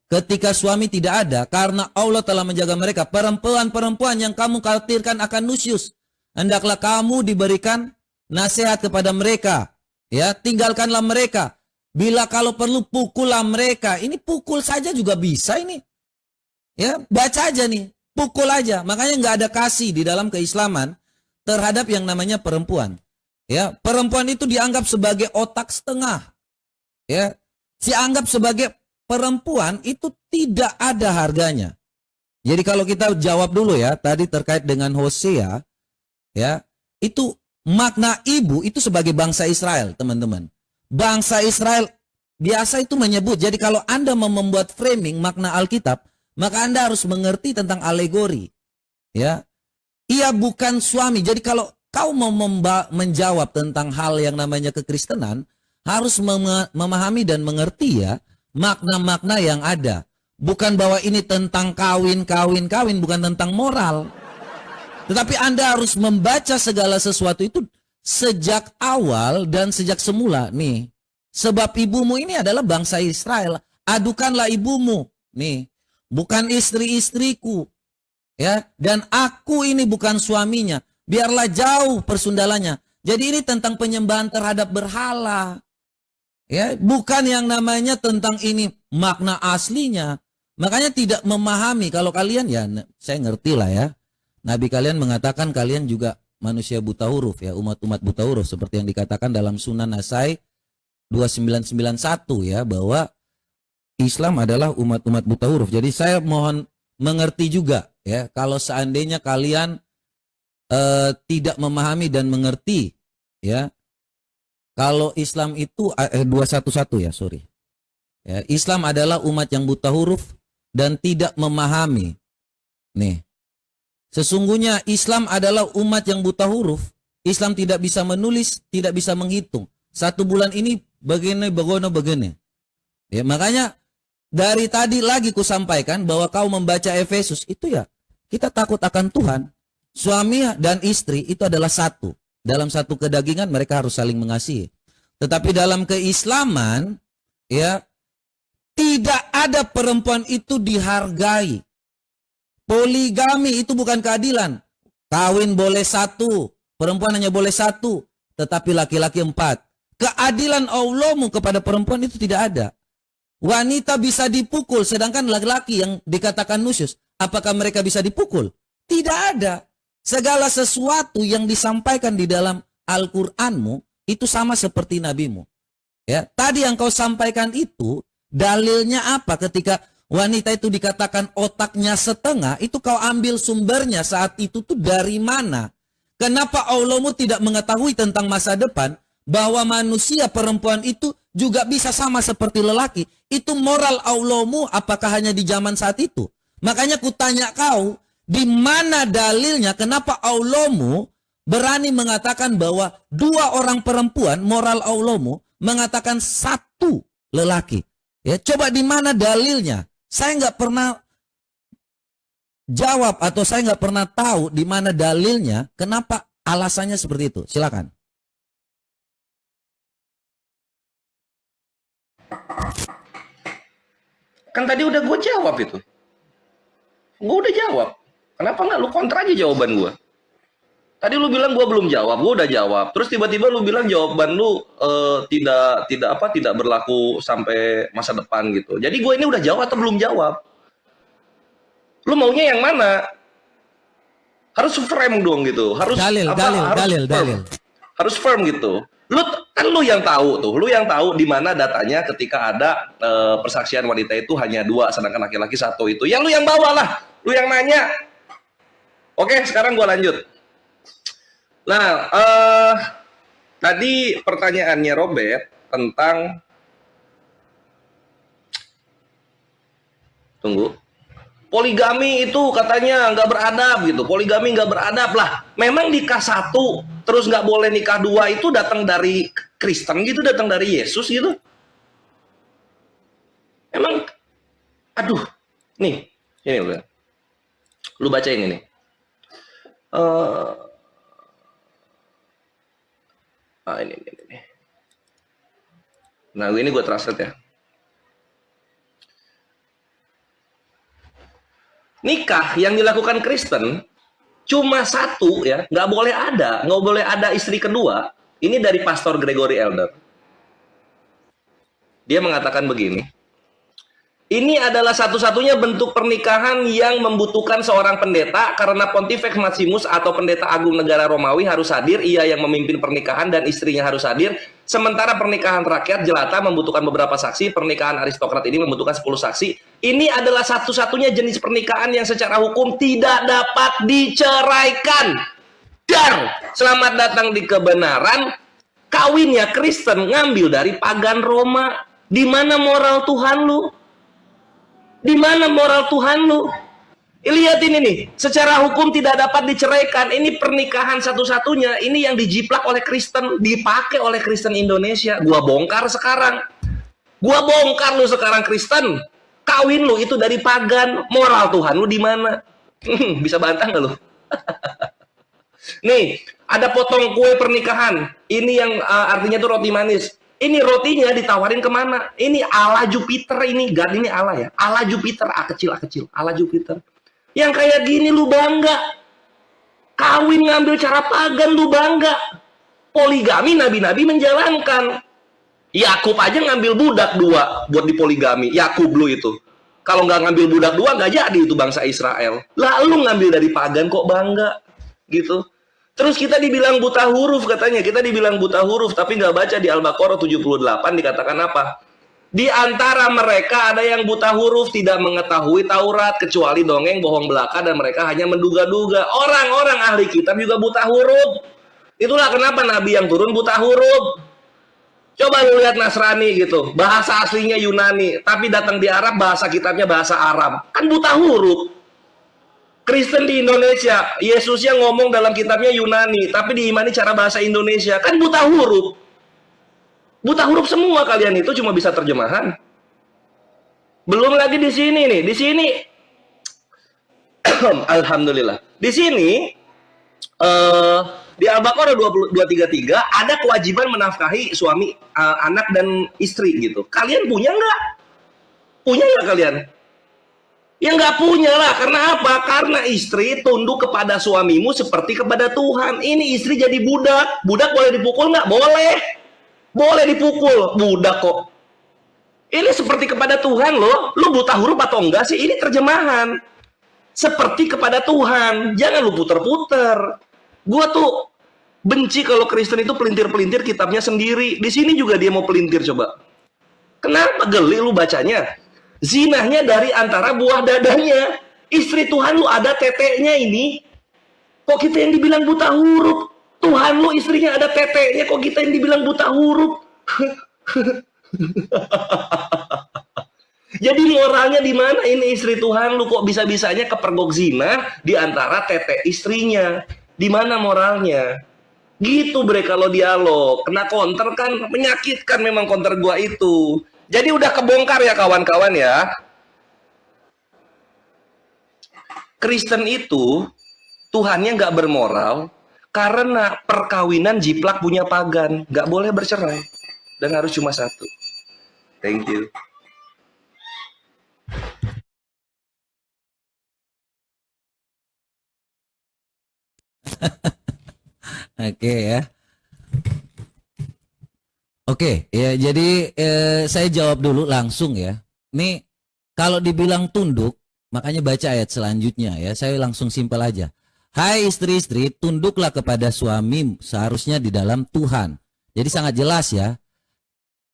ketika suami tidak ada, karena Allah telah menjaga mereka. Perempuan-perempuan yang kamu khawatirkan akan nusyus, hendaklah kamu diberikan nasihat kepada mereka, ya tinggalkanlah mereka. Bila kalau perlu pukullah mereka. Ini pukul saja juga bisa ini. Ya, baca aja nih, pukul aja. Makanya nggak ada kasih di dalam keislaman terhadap yang namanya perempuan. Ya, perempuan itu dianggap sebagai otak setengah. Ya, dianggap sebagai perempuan itu tidak ada harganya. Jadi kalau kita jawab dulu ya, tadi terkait dengan Hosea, ya, itu makna ibu itu sebagai bangsa Israel, teman-teman. Bangsa Israel biasa itu menyebut, jadi kalau Anda mau membuat framing makna Alkitab, maka Anda harus mengerti tentang alegori. Ya, ia bukan suami. Jadi kalau kau mau menjawab tentang hal yang namanya kekristenan, harus memahami dan mengerti ya makna-makna yang ada. Bukan bahwa ini tentang kawin, bukan tentang moral. Tetapi Anda harus membaca segala sesuatu itu sejak awal dan sejak semula nih. Sebab ibumu ini adalah bangsa Israel. Adukanlah ibumu nih. Bukan istri-istriku. Ya, dan aku ini bukan suaminya. Biarlah jauh persundalannya. Jadi ini tentang penyembahan terhadap berhala. Ya, bukan yang namanya tentang ini makna aslinya. Makanya tidak memahami. Kalau kalian ya saya ngerti lah ya. Nabi kalian mengatakan kalian juga manusia buta huruf ya, umat-umat buta huruf seperti yang dikatakan dalam Sunan Nasai 2991 ya, bahwa Islam adalah umat-umat buta huruf. Jadi saya mohon mengerti juga ya, kalau seandainya kalian tidak memahami dan mengerti ya, kalau Islam itu 211 ya, sorry. Ya, Islam adalah umat yang buta huruf dan tidak memahami. Nih. Sesungguhnya Islam adalah umat yang buta huruf. Islam tidak bisa menulis, tidak bisa menghitung. 1 bulan ini begini. Ya, makanya dari tadi lagi ku sampaikan bahwa kau membaca Efesus itu ya, kita takut akan Tuhan. Suami dan istri itu adalah satu. Dalam satu kedagingan mereka harus saling mengasihi. Tetapi dalam keislaman ya, tidak ada perempuan itu dihargai. Poligami itu bukan keadilan. Kawin boleh 1, perempuan hanya boleh 1, tetapi laki-laki 4. Keadilan Allahmu kepada perempuan itu tidak ada. Wanita bisa dipukul, sedangkan laki-laki yang dikatakan nusyus, apakah mereka bisa dipukul? Tidak ada. Segala sesuatu yang disampaikan di dalam Al-Qur'anmu itu sama seperti nabimu. Ya, tadi yang kau sampaikan itu dalilnya apa ketika wanita itu dikatakan otaknya setengah, itu kau ambil sumbernya saat itu tuh dari mana? Kenapa Allahmu tidak mengetahui tentang masa depan bahwa manusia perempuan itu juga bisa sama seperti lelaki? Itu moral Allahmu apakah hanya di zaman saat itu? Makanya kutanya kau, di mana dalilnya kenapa Allahmu berani mengatakan bahwa 2 orang perempuan, moral Allahmu mengatakan 1 lelaki? Ya, coba di mana dalilnya? Saya nggak pernah jawab atau saya nggak pernah tahu di mana dalilnya, kenapa alasannya seperti itu. Silakan. Kan tadi udah gue jawab itu. Gue udah jawab. Kenapa nggak lu kontra aja jawaban gue? Tadi lu bilang gue belum jawab, gue udah jawab. Terus tiba-tiba lu bilang jawaban lu tidak berlaku sampai masa depan gitu. Jadi gue ini udah jawab atau belum jawab? Lu maunya yang mana? Harus frame dong gitu. Harus Dalil. Harus firm gitu. Lu yang tahu tuh, lu yang tahu di mana datanya ketika ada persaksian wanita itu hanya 2 sedangkan laki-laki 1 itu. Ya lu yang bawa lah, lu yang nanya. Oke, sekarang gua lanjut. Nah, tadi pertanyaannya Robert tentang poligami itu katanya nggak beradab gitu. Poligami nggak beradab lah. Memang nikah 1 terus nggak boleh nikah 2 itu datang dari Kristen gitu, datang dari Yesus gitu. Emang, aduh, nih, ini udah. Lu baca ini nih. Ini. Nah, ini gue translate ya. Nikah yang dilakukan Kristen cuma 1 ya, nggak boleh ada istri kedua. Ini dari Pastor Gregory Elder. Dia mengatakan begini. Ini adalah satu-satunya bentuk pernikahan yang membutuhkan seorang pendeta karena Pontifex Maximus atau pendeta agung negara Romawi harus hadir, ia yang memimpin pernikahan dan istrinya harus hadir. Sementara pernikahan rakyat jelata membutuhkan beberapa saksi, pernikahan aristokrat ini membutuhkan 10 saksi. Ini adalah satu-satunya jenis pernikahan yang secara hukum tidak dapat diceraikan. Dar, selamat datang di kebenaran. Kawinnya Kristen ngambil dari pagan Roma. Di mana moral Tuhan lu? Di mana moral Tuhan lu? Lihat ini nih, secara hukum tidak dapat diceraikan. Ini pernikahan satu-satunya. Ini yang dijiplak oleh Kristen, dipakai oleh Kristen Indonesia. Gua bongkar sekarang. Gua bongkar lu sekarang Kristen. Kawin lu itu dari pagan. Moral Tuhan lu di mana? Bisa bantah nggak lu? Nih, ada potong kue pernikahan. Ini yang artinya tuh roti manis. Ini rotinya ditawarin kemana? Ini ala Jupiter ini. God ini ala ya. Ala Jupiter. A kecil. Ala Jupiter. Yang kayak gini lu bangga. Kawin ngambil cara pagan lu bangga. Poligami nabi-nabi menjalankan. Yakub aja ngambil budak 2 buat dipoligami. Yakub lu itu. Kalau nggak ngambil budak 2 nggak jadi itu bangsa Israel. Lah lu ngambil dari pagan kok bangga. Gitu. Terus kita dibilang buta huruf katanya. Kita dibilang buta huruf tapi nggak baca di Al-Baqarah 78 dikatakan apa? Di antara mereka ada yang buta huruf, tidak mengetahui Taurat kecuali dongeng, bohong belaka, dan mereka hanya menduga-duga. Orang-orang ahli kitab juga buta huruf. Itulah kenapa nabi yang turun buta huruf. Coba lu lihat Nasrani gitu, bahasa aslinya Yunani, tapi datang di Arab bahasa kitabnya bahasa Arab. Kan buta huruf. Kristen di Indonesia, Yesusnya ngomong dalam kitabnya Yunani, tapi diimani cara bahasa Indonesia. Kan buta huruf. Buta huruf semua kalian itu cuma bisa terjemahan. Belum lagi di sini nih, di sini alhamdulillah. Di sini di Al-Baqarah 233 ada kewajiban menafkahi suami, anak dan istri gitu. Kalian punya nggak? Punya nggak kalian? Ya nggak punya lah. Karena apa? Karena istri tunduk kepada suamimu seperti kepada Tuhan. Ini istri jadi budak. Budak boleh dipukul nggak? Boleh. Boleh dipukul. Budak kok. Ini seperti kepada Tuhan loh. Lu buta huruf atau enggak sih? Ini terjemahan. Seperti kepada Tuhan. Jangan lu puter-puter. Gua tuh benci kalau Kristen itu pelintir-pelintir kitabnya sendiri. Di sini juga dia mau pelintir coba. Kenapa geli lu bacanya? Zinahnya dari antara buah dadanya. Istri Tuhan lu ada teteknya ini. Kok kita yang dibilang buta huruf? Tuhan lu istrinya ada teteknya. Kok kita yang dibilang buta huruf? Jadi moralnya di mana ini istri Tuhan lu? Kok bisa-bisanya kepergok zina di antara tete istrinya? Di mana moralnya? Gitu bre kalau dialog. Kena counter kan menyakitkan memang counter gua itu. Jadi udah kebongkar ya kawan-kawan ya. Kristen itu Tuhannya nggak bermoral karena perkawinan jiplak punya pagan. Nggak boleh bercerai. Dan harus cuma 1. Thank you. Oke ya. Oke, ya jadi saya jawab dulu langsung ya. Nih kalau dibilang tunduk, makanya baca ayat selanjutnya ya. Saya langsung simpel aja. Hai istri-istri, tunduklah kepada suami seharusnya di dalam Tuhan. Jadi sangat jelas ya.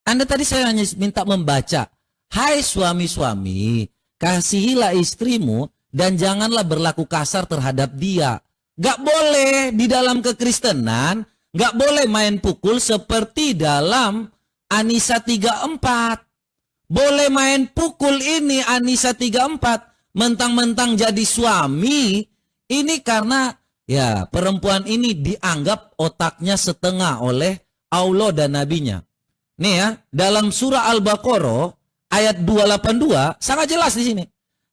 Anda tadi saya hanya minta membaca. Hai suami-suami, kasihilah istrimu dan janganlah berlaku kasar terhadap dia. Gak boleh di dalam kekristenan. Gak boleh main pukul seperti dalam Anisa 34. Boleh main pukul ini Anisa 34. Mentang-mentang jadi suami. Ini karena ya perempuan ini dianggap otaknya setengah oleh Allah dan nabinya. Nih ya, dalam surah Al-Baqarah ayat 282 sangat jelas di sini.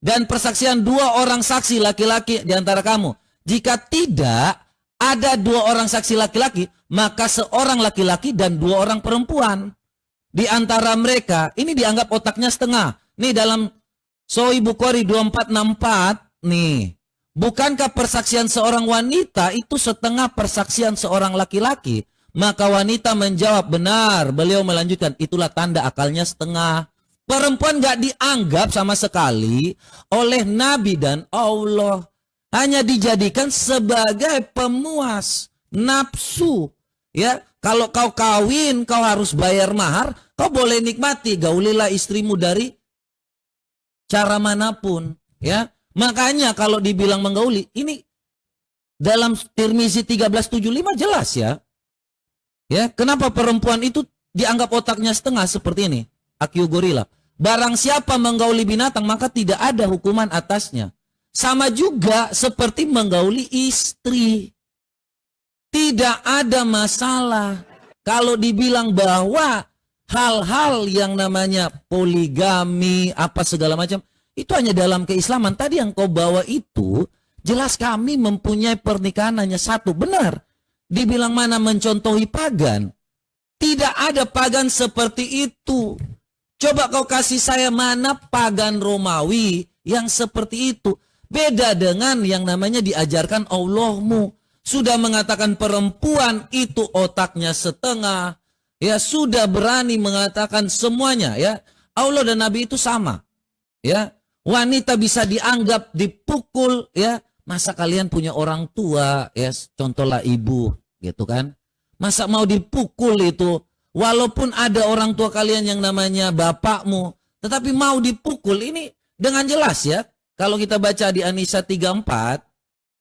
Dan persaksian 2 orang saksi laki-laki di antara kamu. Jika tidak ada 2 orang saksi laki-laki, maka seorang laki-laki dan 2 orang perempuan. Di antara mereka, ini dianggap otaknya setengah. Nih dalam Sahih Bukhari 2464, nih. Bukankah persaksian seorang wanita itu setengah persaksian seorang laki-laki? Maka wanita menjawab, benar. Beliau melanjutkan, itulah tanda akalnya setengah. Perempuan gak dianggap sama sekali oleh Nabi dan Allah. Hanya dijadikan sebagai pemuas nafsu. Ya, kalau kau kawin, kau harus bayar mahar, kau boleh nikmati, gaulilah istrimu dari cara manapun. Ya, makanya kalau dibilang menggauli, ini dalam Tirmizi 1375 jelas ya. Ya, kenapa perempuan itu dianggap otaknya setengah seperti ini? Akyu Gorila. Barang siapa menggauli binatang, maka tidak ada hukuman atasnya. Sama juga seperti menggauli istri. Tidak ada masalah. Kalau dibilang bahwa hal-hal yang namanya poligami, apa segala macam, itu hanya dalam keislaman. Tadi yang kau bawa itu, jelas kami mempunyai pernikahan hanya satu. Benar. Dibilang mana mencontohi pagan. Tidak ada pagan seperti itu. Coba kau kasih saya mana pagan Romawi yang seperti itu. Beda dengan yang namanya diajarkan Allahmu. Sudah mengatakan perempuan itu otaknya setengah. Ya, sudah berani mengatakan semuanya ya. Allah dan Nabi itu sama. Ya, wanita bisa dianggap dipukul ya. Masa kalian punya orang tua ya, contohlah ibu gitu kan. Masa mau dipukul itu, walaupun ada orang tua kalian yang namanya bapakmu, tetapi mau dipukul, ini dengan jelas ya. Kalau kita baca di Anisa 34,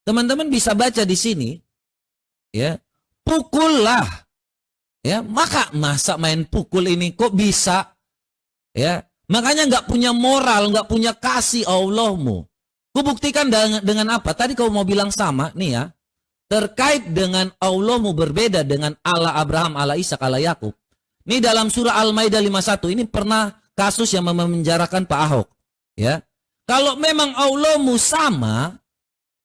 teman-teman bisa baca di sini, ya, pukullah, ya, masa main pukul ini kok bisa, ya, makanya nggak punya moral, nggak punya kasih Allahmu. Kubuktikan dengan apa? Tadi kau mau bilang sama, nih ya, terkait dengan Allahmu berbeda dengan Allah Abraham, Allah Ishak, Allah Yakub. Ini dalam surah Al-Maidah 51, ini pernah kasus yang memenjarakan Pak Ahok, ya. Kalau memang Allahmu sama,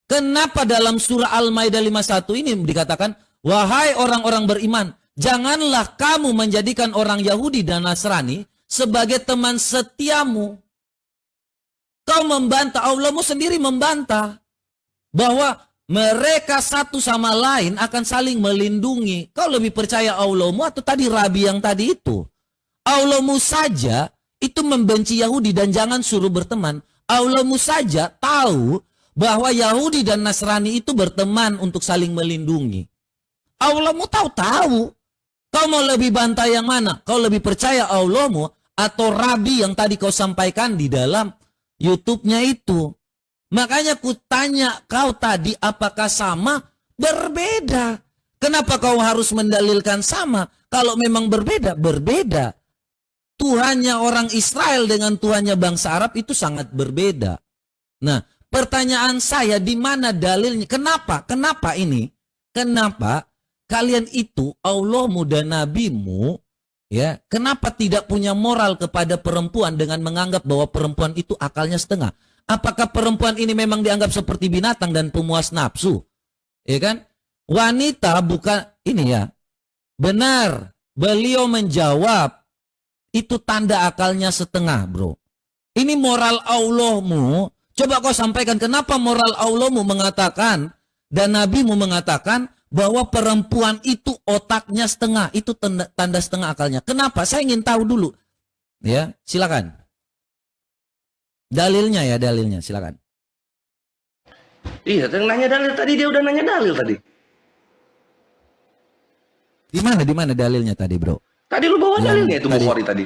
kenapa dalam surah Al-Maidah 51 ini dikatakan, wahai orang-orang beriman, janganlah kamu menjadikan orang Yahudi dan Nasrani sebagai teman setiamu. Kau membantah, Allahmu sendiri membantah bahwa mereka satu sama lain akan saling melindungi. Kau lebih percaya Allahmu atau tadi Rabi yang tadi itu? Allahmu saja itu membenci Yahudi dan jangan suruh berteman. Allahmu saja tahu bahwa Yahudi dan Nasrani itu berteman untuk saling melindungi. Allahmu tahu. Kau mau lebih bantah yang mana? Kau lebih percaya Allahmu atau Rabi yang tadi kau sampaikan di dalam YouTube-nya itu? Makanya ku tanya kau tadi apakah sama? Berbeda. Kenapa kau harus mendalilkan sama? Kalau memang berbeda, berbeda. Tuhannya orang Israel dengan Tuhannya bangsa Arab itu sangat berbeda. Nah, pertanyaan saya di mana dalilnya? Kenapa? Kenapa ini? Kenapa kalian itu Allahmu dan nabimu ya, kenapa tidak punya moral kepada perempuan dengan menganggap bahwa perempuan itu akalnya setengah? Apakah perempuan ini memang dianggap seperti binatang dan pemuas nafsu? Ya kan? Wanita bukan ini ya. Benar, beliau menjawab itu tanda akalnya setengah, bro. Ini moral Allahmu. Coba kau sampaikan kenapa moral Allahmu mengatakan Dan Nabi mau mengatakan bahwa perempuan itu otaknya setengah, itu tanda setengah akalnya. Kenapa? Saya ingin tahu dulu. Ya, silakan. Dalilnya ya, dalilnya, silakan. Iya, nanya dalil tadi, dia udah nanya dalil tadi. Di mana dalilnya tadi, bro? Tadi lu bawa dalilnya itu Bukhari tadi.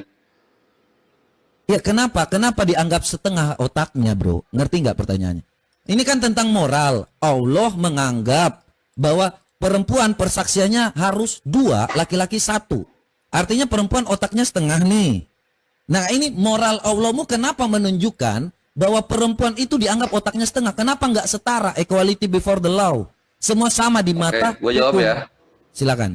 Ya, kenapa dianggap setengah otaknya, bro? Ngerti nggak pertanyaannya? Ini kan tentang moral. Allah menganggap bahwa perempuan persaksiannya harus 2, laki-laki 1. Artinya perempuan otaknya setengah nih. Nah, ini moral Allahmu kenapa menunjukkan bahwa perempuan itu dianggap otaknya setengah? Kenapa nggak setara, equality before the law? Semua sama di mata. Oke, gue jawab hukum. ya. Silakan.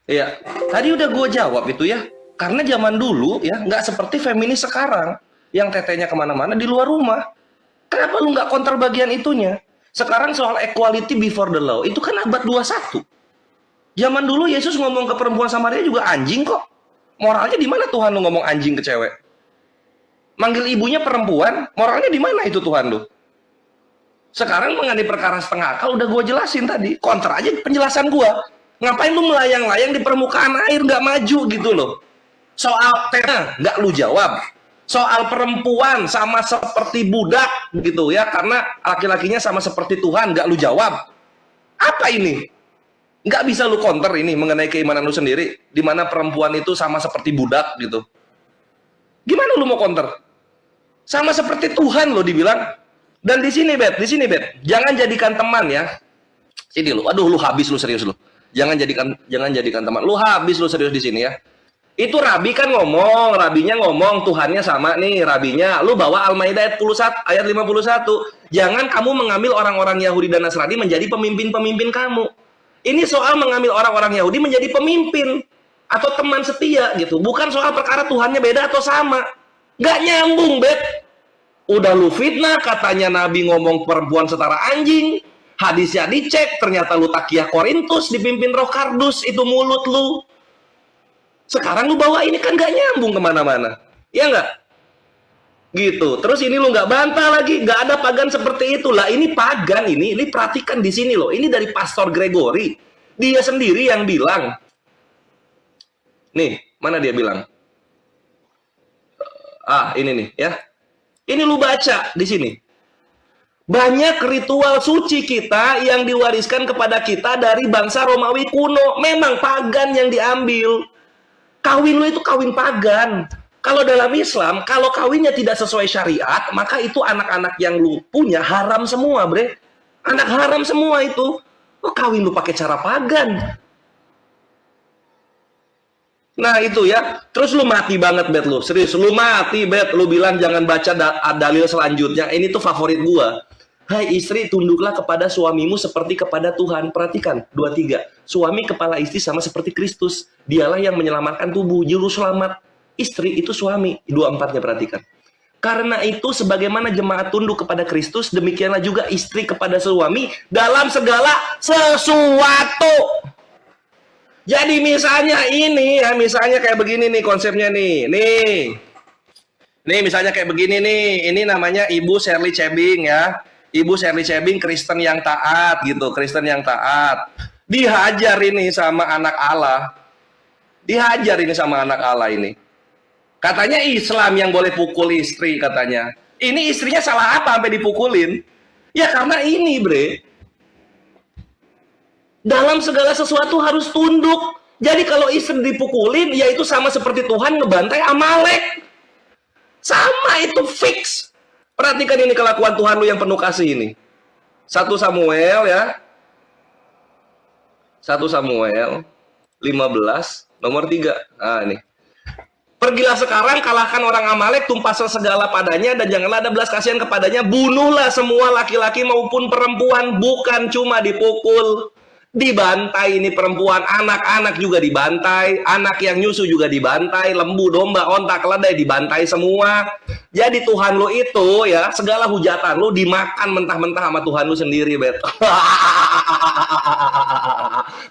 Iya, tadi udah gue jawab itu ya. Karena zaman dulu ya nggak seperti feminis sekarang yang tetenya kemana-mana di luar rumah. Kenapa lu nggak counter bagian itunya? Sekarang soal equality before the law itu kan abad 21. Zaman dulu Yesus ngomong ke perempuan Samaria juga anjing kok. Moralnya di mana Tuhan lu ngomong anjing ke cewek? Manggil ibunya perempuan, moralnya di mana itu Tuhan lu? Sekarang mengenai perkara setengah akal udah gue jelasin tadi. Kontra aja penjelasan gue. Ngapain lu melayang-layang di permukaan air nggak maju gitu loh? Soal tema nggak lu jawab. Soal perempuan sama seperti budak gitu ya, karena laki-lakinya sama seperti Tuhan nggak lu jawab. Apa ini? Nggak bisa lu counter ini mengenai keimanan lu sendiri, di mana perempuan itu sama seperti budak gitu. Gimana lu mau counter? Sama seperti Tuhan lo dibilang. Dan di sini Bet, jangan jadikan teman ya. Sini lu, aduh lu habis lu serius lu. Jangan jadikan teman. Lu habis lu serius di sini ya. Itu rabinya ngomong Tuhannya sama nih rabinya. Lu bawa Al-Maidah ayat 51. Jangan kamu mengambil orang-orang Yahudi dan Nasrani menjadi pemimpin-pemimpin kamu. Ini soal mengambil orang-orang Yahudi menjadi pemimpin atau teman setia gitu. Bukan soal perkara Tuhannya beda atau sama. Gak nyambung, Bet. Udah lu fitnah, katanya Nabi ngomong perempuan setara anjing. Hadisnya dicek, ternyata lu takiyah Korintus dipimpin Roh Kardus, itu mulut lu. Sekarang lu bawa ini kan gak nyambung kemana-mana. Ya nggak? Gitu. Terus ini lu nggak bantah lagi, nggak ada pagan seperti itu lah. Ini pagan ini perhatikan di sini loh. Ini dari Pastor Gregory, dia sendiri yang bilang. Nih, mana dia bilang? Ini nih ya. Ini lu baca di sini. Banyak ritual suci kita yang diwariskan kepada kita dari bangsa Romawi kuno. Memang pagan yang diambil. Kawin lu itu kawin pagan. Kalau dalam Islam, kalau kawinnya tidak sesuai syariat, maka itu anak-anak yang lu punya haram semua, bre. Anak haram semua itu. Oh, kawin lu pakai cara pagan. Nah itu ya. Terus lu mati banget, Bet, lu. Serius, lu mati, Bet. Lu bilang jangan baca dalil selanjutnya. Ini tuh favorit gua. Hai istri, tunduklah kepada suamimu seperti kepada Tuhan. Perhatikan, 23. Suami kepala istri sama seperti Kristus. Dialah yang menyelamatkan tubuh, juru selamat. Istri itu suami. 24-nya perhatikan. Karena itu sebagaimana jemaat tunduk kepada Kristus, demikianlah juga istri kepada suami dalam segala sesuatu. Jadi misalnya ini ya, misalnya kayak begini nih konsepnya nih. Nih misalnya kayak begini nih. Ini namanya Ibu Shirley Cebing ya. Ibu Shirley Cebing Kristen yang taat gitu, Kristen yang taat. Dihajar ini sama anak Allah. Dihajar ini sama anak Allah ini. Katanya Islam yang boleh pukul istri katanya. Ini istrinya salah apa sampai dipukulin? Ya karena ini, bre. Dalam segala sesuatu harus tunduk. Jadi kalau istri dipukulin, ya itu sama seperti Tuhan ngebantai Amalek. Sama itu fix. Perhatikan ini kelakuan Tuhan lu yang penuh kasih ini. 1 Samuel ya. 1 Samuel 15 nomor 3. Nah ini. Pergilah sekarang, kalahkan orang Amalek, tumpaslah segala padanya, dan janganlah ada belas kasihan kepadanya. Bunuhlah semua laki-laki maupun perempuan, bukan cuma dipukul. Dibantai ini perempuan, anak-anak juga dibantai, anak yang nyusu juga dibantai, lembu, domba, onta, keledai dibantai semua. Jadi Tuhan lu itu ya, segala hujatan lu dimakan mentah-mentah sama Tuhan lu sendiri, Bet.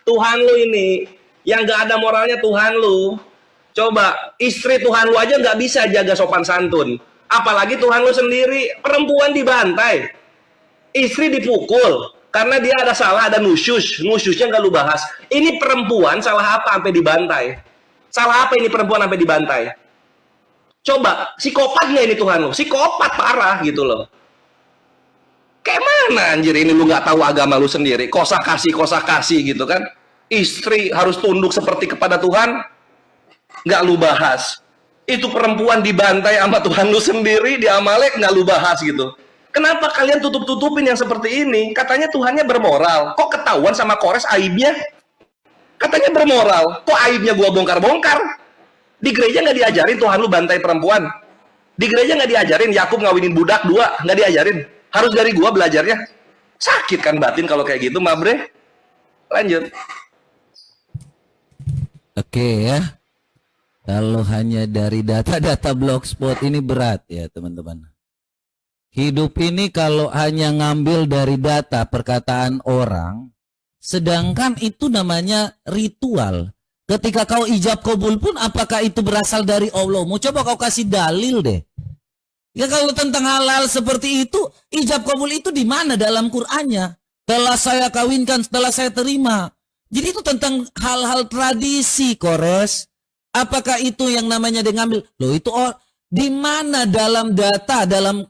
Tuhan lu ini, yang gak ada moralnya Tuhan lu. Coba, istri Tuhan lu aja nggak bisa jaga sopan santun. Apalagi Tuhan lu sendiri, perempuan dibantai, istri dipukul karena dia ada salah, ada nusyusnya nggak lu bahas. Ini perempuan salah apa sampai dibantai? Salah apa ini perempuan sampai dibantai? Coba, psikopat nggak ini Tuhan lu? Psikopat parah gitu loh. Kayak mana anjir ini lu nggak tahu agama lu sendiri? Kosa kasih gitu kan? Istri harus tunduk seperti kepada Tuhan, nggak lu bahas. Itu perempuan dibantai sama Tuhan lu sendiri di Amalek, nggak lu bahas gitu. Kenapa kalian tutup-tutupin yang seperti ini? Katanya Tuhannya bermoral. Kok ketahuan sama Kores aibnya? Katanya bermoral. Kok aibnya gua bongkar-bongkar? Di gereja nggak diajarin Tuhan lu bantai perempuan. Di gereja nggak diajarin Yakub ngawinin budak 2, nggak diajarin. Harus dari gua belajarnya. Sakit kan batin kalau kayak gitu, Mabre. Lanjut. Oke ya. Kalau hanya dari data-data blogspot ini berat ya teman-teman. Hidup ini kalau hanya ngambil dari data perkataan orang, sedangkan itu namanya ritual. Ketika kau ijab kabul pun apakah itu berasal dari Allah? Mau coba kau kasih dalil deh. Ya kalau tentang hal-hal seperti itu, ijab kabul itu di mana dalam Qur'annya? Setelah saya kawinkan, setelah saya terima. Jadi itu tentang hal-hal tradisi, Kores. Apakah itu yang namanya dia ngambil? Loh itu di mana dalam data, dalam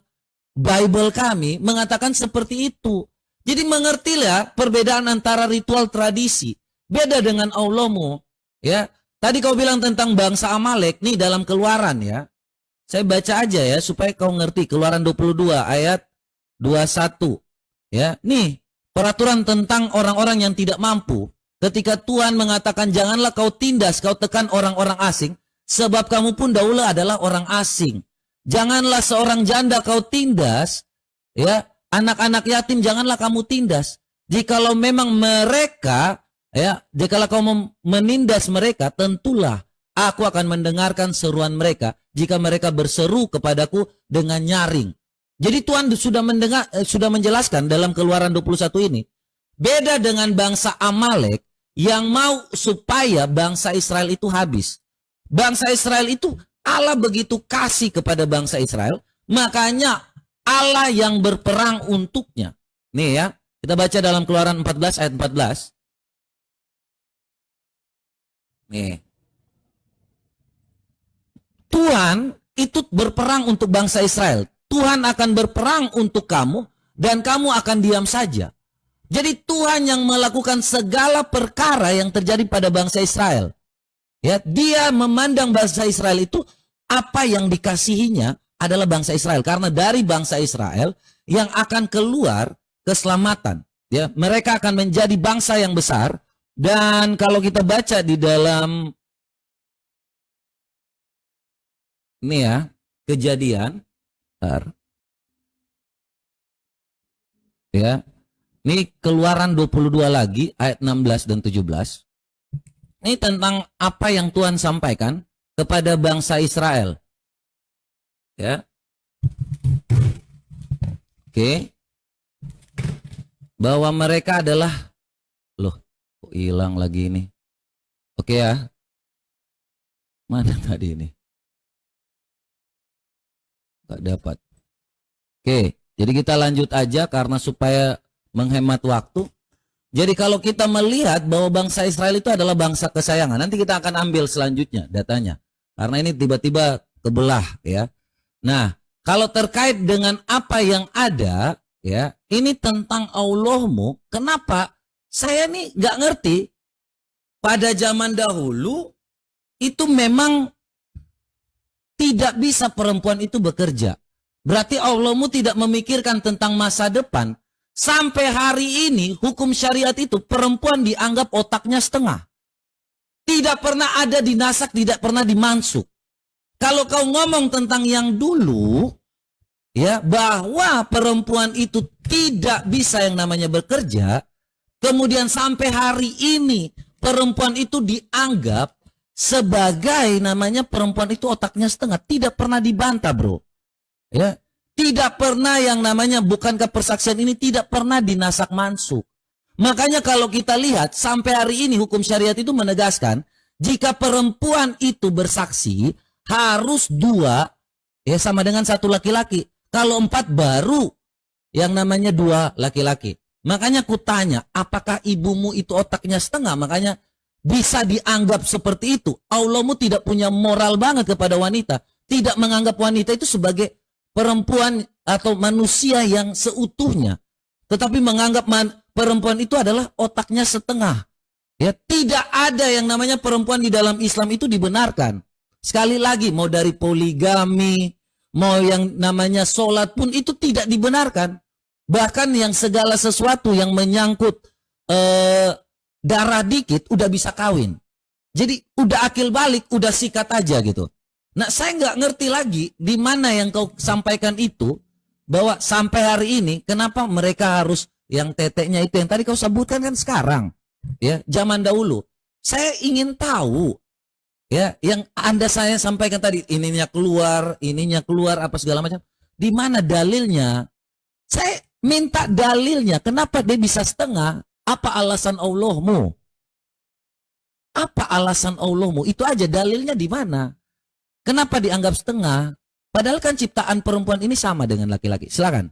Bible kami mengatakan seperti itu. Jadi mengertilah perbedaan antara ritual tradisi. Beda dengan Allahmu. Ya, tadi kau bilang tentang bangsa Amalek nih dalam Keluaran ya. Saya baca aja ya supaya kau ngerti. Keluaran 22 ayat 21. Ya, nih peraturan tentang orang-orang yang tidak mampu. Ketika Tuhan mengatakan janganlah kau tindas, kau tekan orang-orang asing, sebab kamu pun dahulu adalah orang asing. Janganlah seorang janda kau tindas, ya, anak-anak yatim janganlah kamu tindas. Jikalau memang mereka, ya, jikalau kau menindas mereka, tentulah aku akan mendengarkan seruan mereka jika mereka berseru kepadaku dengan nyaring. Jadi Tuhan sudah menjelaskan dalam Keluaran 21 ini, beda dengan bangsa Amalek yang mau supaya bangsa Israel itu habis. Bangsa Israel itu Allah begitu kasih kepada bangsa Israel, makanya Allah yang berperang untuknya. Nih ya, kita baca dalam Keluaran 14 ayat 14. Nih. Tuhan itu berperang untuk bangsa Israel. Tuhan akan berperang untuk kamu dan kamu akan diam saja. Jadi Tuhan yang melakukan segala perkara yang terjadi pada bangsa Israel. Ya, dia memandang bangsa Israel itu apa yang dikasihinya adalah bangsa Israel, karena dari bangsa Israel yang akan keluar keselamatan. Ya, mereka akan menjadi bangsa yang besar. Dan kalau kita baca di dalam ini ya, Kejadian, ya. Ini Keluaran 22 lagi ayat 16 dan 17. Ini tentang apa yang Tuhan sampaikan kepada bangsa Israel. Ya. Oke. Bahwa mereka adalah, loh, kok hilang lagi ini. Oke ya. Mana tadi ini? Gak dapat. Oke, jadi kita lanjut aja karena supaya menghemat waktu. Jadi kalau kita melihat bahwa bangsa Israel itu adalah bangsa kesayangan, nanti kita akan ambil selanjutnya datanya. Karena ini tiba-tiba kebelah ya. Nah, kalau terkait dengan apa yang ada ya, ini tentang Allahmu. Kenapa? Saya nih nggak ngerti. Pada zaman dahulu itu memang tidak bisa perempuan itu bekerja. Berarti Allahmu tidak memikirkan tentang masa depan. Sampai hari ini hukum syariat itu perempuan dianggap otaknya setengah. Tidak pernah ada dinasak, tidak pernah dimansuk. Kalau kau ngomong tentang yang dulu, ya, bahwa perempuan itu tidak bisa yang namanya bekerja, kemudian sampai hari ini perempuan itu dianggap sebagai namanya perempuan itu otaknya setengah, tidak pernah dibantah, bro. Ya. Tidak pernah yang namanya bukankah persaksian ini tidak pernah dinasak mansuk. Makanya kalau kita lihat sampai hari ini hukum syariat itu menegaskan jika perempuan itu bersaksi harus 2 Ya sama dengan satu laki-laki. Kalau 4 baru yang namanya 2 laki-laki. Makanya kutanya, apakah ibumu itu otaknya setengah? Makanya bisa dianggap seperti itu. Allahmu tidak punya moral banget kepada wanita. Tidak menganggap wanita itu sebagai perempuan atau manusia yang seutuhnya. Tetapi menganggap perempuan itu adalah otaknya setengah. Ya, tidak ada yang namanya perempuan di dalam Islam itu dibenarkan. Sekali lagi, mau dari poligami, mau yang namanya sholat pun itu tidak dibenarkan. Bahkan yang segala sesuatu yang menyangkut darah dikit udah bisa kawin. Jadi udah akil balik, udah sikat aja gitu. Nah, saya nggak ngerti lagi di mana yang kau sampaikan itu, bahwa sampai hari ini kenapa mereka harus yang teteknya itu yang tadi kau sebutkan kan sekarang, ya zaman dahulu. Saya ingin tahu, ya yang saya sampaikan tadi ininya keluar apa segala macam. Di mana dalilnya? Saya minta dalilnya. Kenapa dia bisa setengah? Apa alasan Allahmu? Apa alasan Allahmu? Itu aja dalilnya di mana? Kenapa dianggap setengah? Padahal kan ciptaan perempuan ini sama dengan laki-laki. Silakan.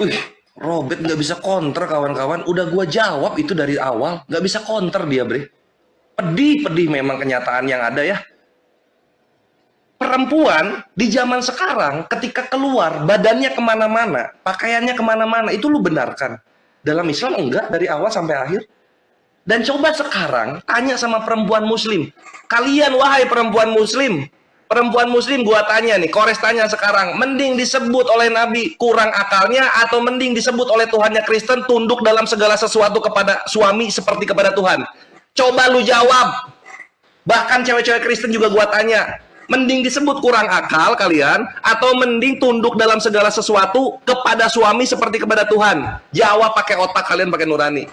Wih, Robert nggak bisa counter kawan-kawan. Udah gua jawab itu dari awal. Nggak bisa counter dia, Bre. Pedih memang kenyataan yang ada ya. Perempuan di zaman sekarang ketika keluar badannya kemana-mana, pakaiannya kemana-mana, itu lu benarkan. Dalam Islam enggak dari awal sampai akhir. Dan coba sekarang tanya sama perempuan muslim. Kalian wahai perempuan muslim gua tanya nih, Kores tanya sekarang, mending disebut oleh Nabi kurang akalnya atau mending disebut oleh Tuhannya Kristen tunduk dalam segala sesuatu kepada suami seperti kepada Tuhan? Coba lu jawab. Bahkan cewek-cewek Kristen juga gua tanya, mending disebut kurang akal kalian atau mending tunduk dalam segala sesuatu kepada suami seperti kepada Tuhan? Jawab pakai otak kalian, pakai nurani.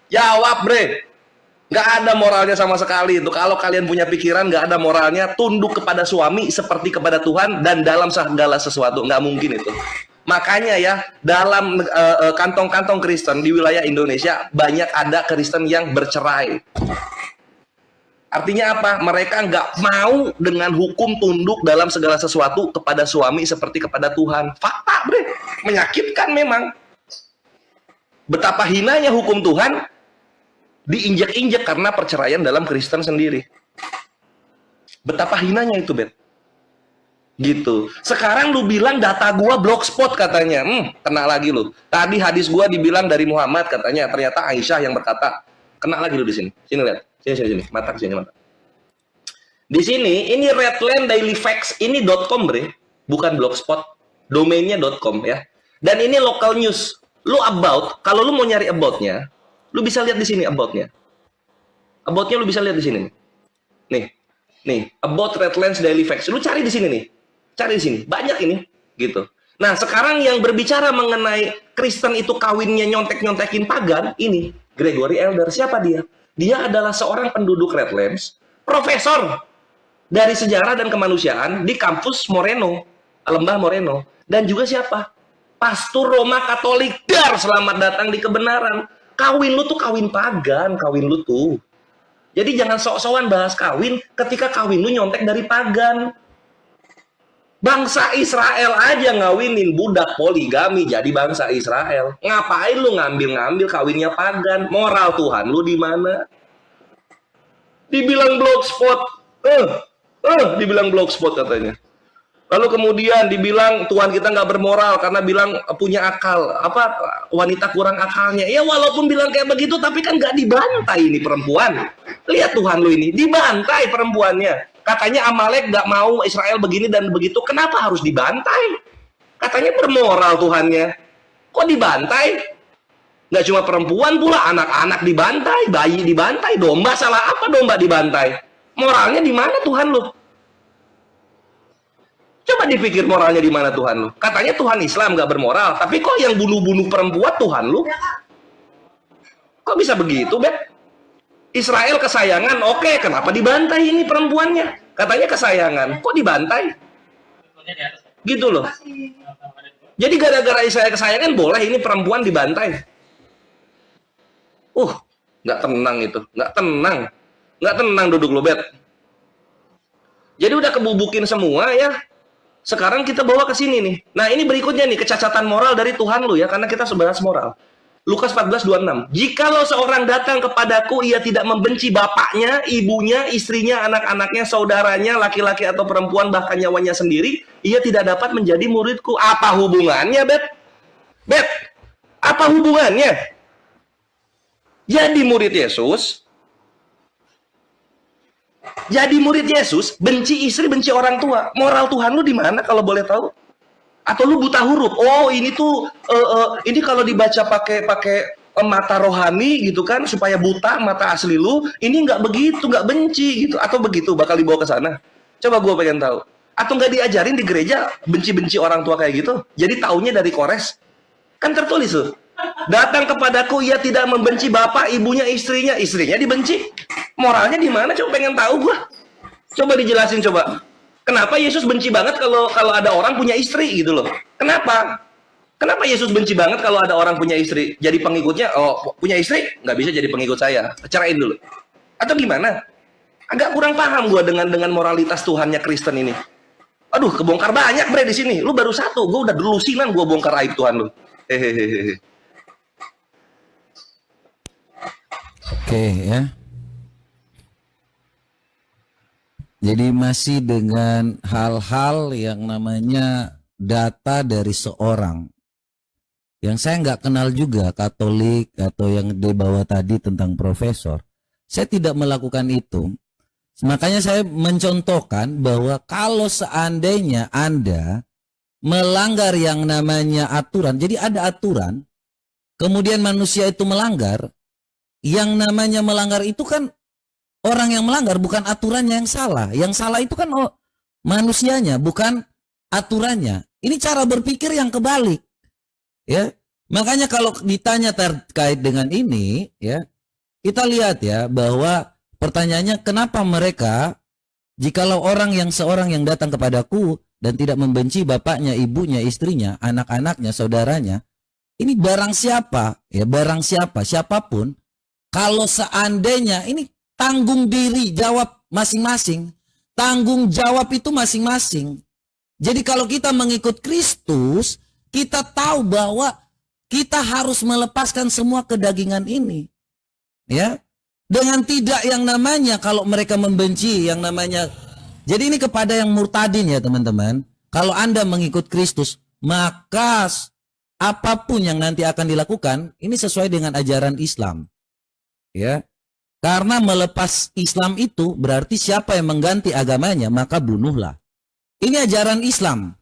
Jawab, Bre. Nggak ada moralnya sama sekali itu. Kalau kalian punya pikiran, nggak ada moralnya, tunduk kepada suami seperti kepada Tuhan dan dalam segala sesuatu. Nggak mungkin itu. Makanya ya, dalam kantong-kantong Kristen di wilayah Indonesia, banyak ada Kristen yang bercerai. Artinya apa? Mereka nggak mau dengan hukum tunduk dalam segala sesuatu kepada suami seperti kepada Tuhan. Fakta, Bre. Menyakitkan memang. Betapa hinanya hukum Tuhan diinjak-injak karena perceraian dalam Kristen sendiri. Betapa hinanya itu, Bet. Gitu. Sekarang lu bilang data gua blogspot katanya. Kena lagi lu. Tadi hadis gua dibilang dari Muhammad katanya, ternyata Aisyah yang berkata. Kena lagi lu di sini. Sini lihat. Sini. Mata sini, mata. Di sini ini Redland Daily Facts, ini .com, Bre. Bukan blogspot. Domainnya .com ya. Dan ini local news. Lu about, kalau lu mau nyari about-nya, lu bisa lihat di sini about-nya. About-nya lu bisa lihat di sini. Nih, about Redlands Daily Facts. Lu cari di sini nih. Cari di sini. Banyak ini, gitu. Nah, sekarang yang berbicara mengenai Kristen itu kawinnya nyontek-nyontekin pagan, ini Gregory Elder. Siapa dia? Dia adalah seorang penduduk Redlands, profesor dari sejarah dan kemanusiaan di kampus Moreno, Lembah Moreno. Dan juga siapa? Pastor Roma Katolik. Dar, selamat datang di kebenaran. Kawin lu tuh kawin pagan, kawin lu tuh. Jadi jangan sok-sokan bahas kawin ketika kawin lu nyontek dari pagan. Bangsa Israel aja ngawinin budak poligami jadi bangsa Israel. Ngapain lu ngambil-ngambil kawinnya pagan? Moral Tuhan lu di mana? Dibilang blogspot. Dibilang blogspot katanya. Lalu kemudian dibilang Tuhan kita nggak bermoral karena bilang punya akal. Apa wanita kurang akalnya? Ya walaupun bilang kayak begitu, tapi kan nggak dibantai ini perempuan. Lihat Tuhan lu ini, dibantai perempuannya. Katanya Amalek nggak mau Israel begini dan begitu. Kenapa harus dibantai? Katanya bermoral Tuhannya. Kok dibantai? Nggak cuma perempuan pula, anak-anak dibantai, bayi dibantai, domba salah apa domba dibantai? Moralnya di mana Tuhan lu? Coba dipikir moralnya di mana Tuhan lu. Katanya Tuhan Islam gak bermoral, tapi kok yang bunuh-bunuh perempuan Tuhan lu? Kok bisa begitu, Bet? Israel kesayangan, oke, kenapa dibantai ini perempuannya? Katanya kesayangan, kok dibantai? Gitu loh. Jadi gara-gara Israel kesayangan boleh ini perempuan dibantai. Nggak tenang itu, nggak tenang duduk lo, Bet. Jadi udah kebubukin semua ya. Sekarang kita bawa ke sini nih. Nah, ini berikutnya nih, kecacatan moral dari Tuhan lu ya, karena kita sebatas moral. Lukas 14:26. Jikalau seorang datang kepadaku, ia tidak membenci bapaknya, ibunya, istrinya, anak-anaknya, saudaranya, laki-laki atau perempuan, bahkan nyawanya sendiri, ia tidak dapat menjadi muridku. Apa hubungannya, Bet? Bet, apa hubungannya? Jadi murid Yesus, benci istri, benci orang tua. Moral Tuhan lu di mana kalau boleh tahu? Atau lu buta huruf? Oh, ini tuh ini kalau dibaca pakai mata rohani gitu kan, supaya buta mata asli lu. Ini nggak begitu, nggak benci gitu. Atau begitu bakal dibawa ke sana? Coba gue pengen tahu. Atau nggak diajarin di gereja benci-benci orang tua kayak gitu? Jadi taunya dari Kores. Kan tertulis tuh. Datang kepadaku, ia tidak membenci bapak, ibunya, istrinya dibenci. Moralnya di mana? Coba pengen tahu gua. Coba dijelasin coba. Kenapa Yesus benci banget kalau ada orang punya istri gitu loh? Kenapa? Kenapa Yesus benci banget kalau ada orang punya istri? Jadi pengikutnya, oh punya istri nggak bisa jadi pengikut saya, cerain dulu. Atau gimana? Agak kurang paham gua dengan moralitas Tuhannya Kristen ini. Aduh, kebongkar banyak bre di sini. Lu baru satu, gua udah delusinan gua bongkar aib Tuhan lu. Hehehe. Oke ya. Jadi masih dengan hal-hal yang namanya data dari seorang yang saya nggak kenal juga, Katolik atau yang dibawa tadi tentang profesor. Saya tidak melakukan itu. Makanya saya mencontohkan bahwa kalau seandainya Anda melanggar yang namanya aturan, jadi ada aturan, kemudian manusia itu melanggar, yang namanya melanggar itu kan orang yang melanggar, bukan aturannya yang salah. Yang salah itu kan manusianya, bukan aturannya. Ini cara berpikir yang kebalik. Ya. Makanya kalau ditanya terkait dengan ini, ya, kita lihat ya bahwa pertanyaannya kenapa mereka, jikalau seorang yang datang kepadaku dan tidak membenci bapaknya, ibunya, istrinya, anak-anaknya, saudaranya, ini barang siapa? Ya, barang siapa, siapapun. Kalau seandainya ini tanggung diri, jawab masing-masing. Tanggung jawab itu masing-masing. Jadi kalau kita mengikut Kristus, kita tahu bahwa kita harus melepaskan semua kedagingan ini. Ya. Dengan tidak yang namanya kalau mereka membenci yang namanya. Jadi ini kepada yang murtadin ya teman-teman. Kalau Anda mengikut Kristus, maka apapun yang nanti akan dilakukan, ini sesuai dengan ajaran Islam. Ya, karena melepas Islam itu berarti siapa yang mengganti agamanya maka bunuhlah. Ini ajaran Islam.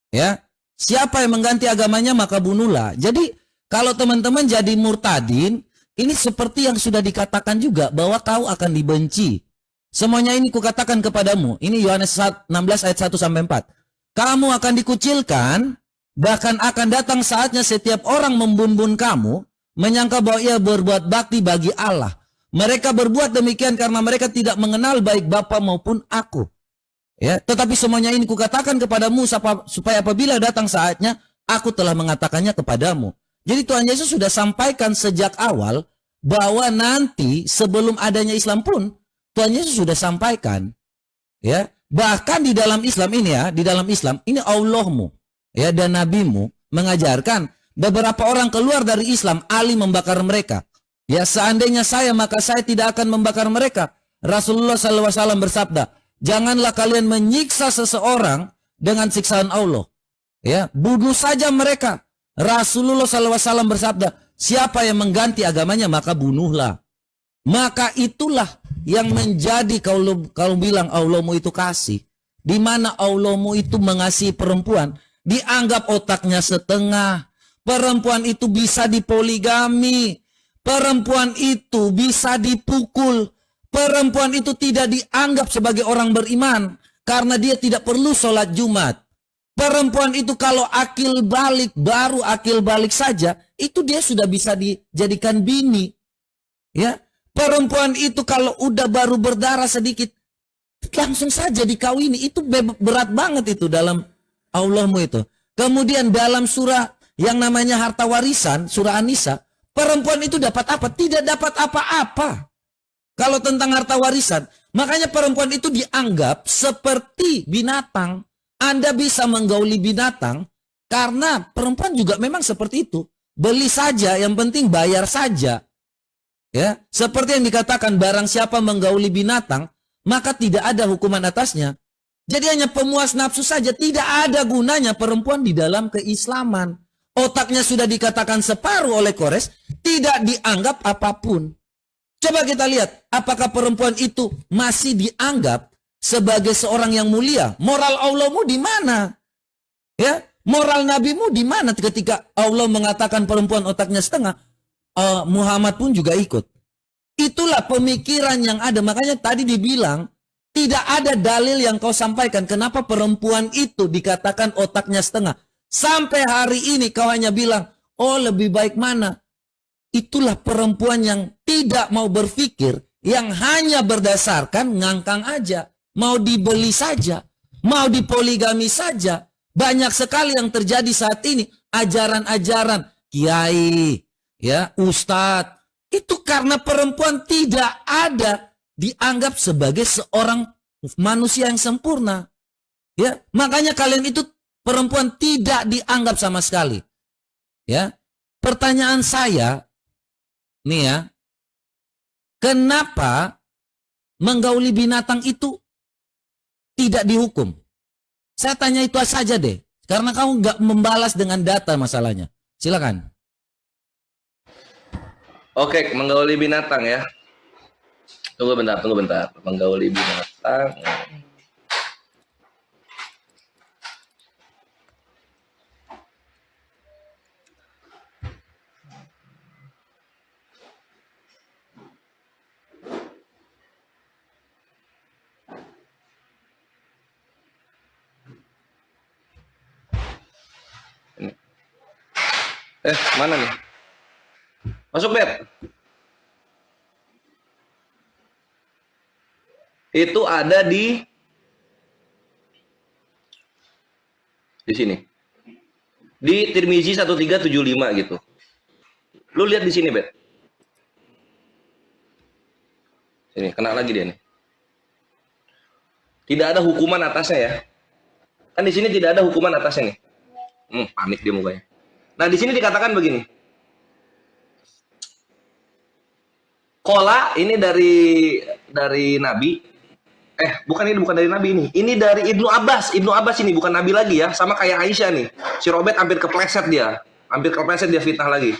Ya, siapa yang mengganti agamanya maka bunuhlah. Jadi kalau teman-teman jadi murtadin, ini seperti yang sudah dikatakan juga bahwa kau akan dibenci. Semuanya ini kukatakan kepadamu. Ini Yohanes 16 ayat 1 sampai 4. Kamu akan dikucilkan, bahkan akan datang saatnya setiap orang membunuh kamu, menyangka bahwa ia berbuat bakti bagi Allah. Mereka berbuat demikian karena mereka tidak mengenal baik Bapa maupun aku. Ya, tetapi semuanya ini kukatakan kepadamu supaya apabila datang saatnya, aku telah mengatakannya kepadamu. Jadi Tuhan Yesus sudah sampaikan sejak awal bahwa nanti sebelum adanya Islam pun Tuhan Yesus sudah sampaikan. Ya, bahkan di dalam Islam ini ya, di dalam Islam ini Allahmu ya dan nabimu mengajarkan beberapa orang keluar dari Islam, Ali membakar mereka. Ya seandainya saya, maka saya tidak akan membakar mereka. Rasulullah SAW bersabda, janganlah kalian menyiksa seseorang dengan siksaan Allah. Ya, bunuh saja mereka. Rasulullah SAW bersabda, siapa yang mengganti agamanya maka bunuhlah. Maka itulah yang menjadi kalau bilang Allahmu itu kasih. Di mana Allahmu itu mengasihi perempuan, dianggap otaknya setengah. Perempuan itu bisa dipoligami. Perempuan itu bisa dipukul. Perempuan itu tidak dianggap sebagai orang beriman. Karena dia tidak perlu sholat Jumat. Perempuan itu kalau akil balik, baru akil balik saja, itu dia sudah bisa dijadikan bini. Ya, perempuan itu kalau udah baru berdarah sedikit, langsung saja dikawini. Itu berat banget itu dalam Allahmu itu. Kemudian dalam surah yang namanya harta warisan, surah An-Nisa, Perempuan itu dapat apa? Tidak dapat apa-apa. Kalau tentang harta warisan, makanya perempuan itu dianggap seperti binatang. Anda bisa menggauli binatang karena perempuan juga memang seperti itu. Beli saja, yang penting bayar saja. Ya, seperti yang dikatakan, barang siapa menggauli binatang, maka tidak ada hukuman atasnya. Jadi hanya pemuas nafsu saja, tidak ada gunanya perempuan di dalam keislaman. Otaknya sudah dikatakan separuh oleh Kores, tidak dianggap apapun. Coba kita lihat, apakah perempuan itu masih dianggap sebagai seorang yang mulia? Moral Allahmu di mana? Ya, moral nabimu di mana ketika Allah mengatakan perempuan otaknya setengah? Muhammad pun juga ikut. Itulah pemikiran yang ada. Makanya tadi dibilang, tidak ada dalil yang kau sampaikan. Kenapa perempuan itu dikatakan otaknya setengah? Sampai hari ini kau hanya bilang, oh lebih baik mana? Itulah perempuan yang tidak mau berpikir, yang hanya berdasarkan ngangkang aja. Mau dibeli saja, mau dipoligami saja. Banyak sekali yang terjadi saat ini. Ajaran-ajaran kiai, ya, ustadz. Itu karena perempuan tidak ada dianggap sebagai seorang manusia yang sempurna. Ya, makanya kalian itu perempuan tidak dianggap sama sekali. Ya. Pertanyaan saya nih ya, kenapa menggauli binatang itu tidak dihukum? Saya tanya itu saja deh, karena kamu nggak membalas dengan data masalahnya. Silakan. Oke, menggauli binatang ya. Tunggu bentar. Menggauli binatang. Mana nih? Masuk, Bet. Itu ada di sini. Di Tirmizi 1375 gitu. Lu lihat di sini, Bet. Sini, kena lagi dia nih. Tidak ada hukuman atasnya ya. Kan di sini tidak ada hukuman atasnya nih. Panik dia mukanya. Nah, di sini dikatakan begini. Kola ini dari Nabi. Bukan dari Nabi ini. Ini dari Ibnu Abbas. Ibnu Abbas ini bukan Nabi lagi ya. Sama kayak Aisyah nih. Si Robert hampir kepleset dia. Dia fitnah lagi.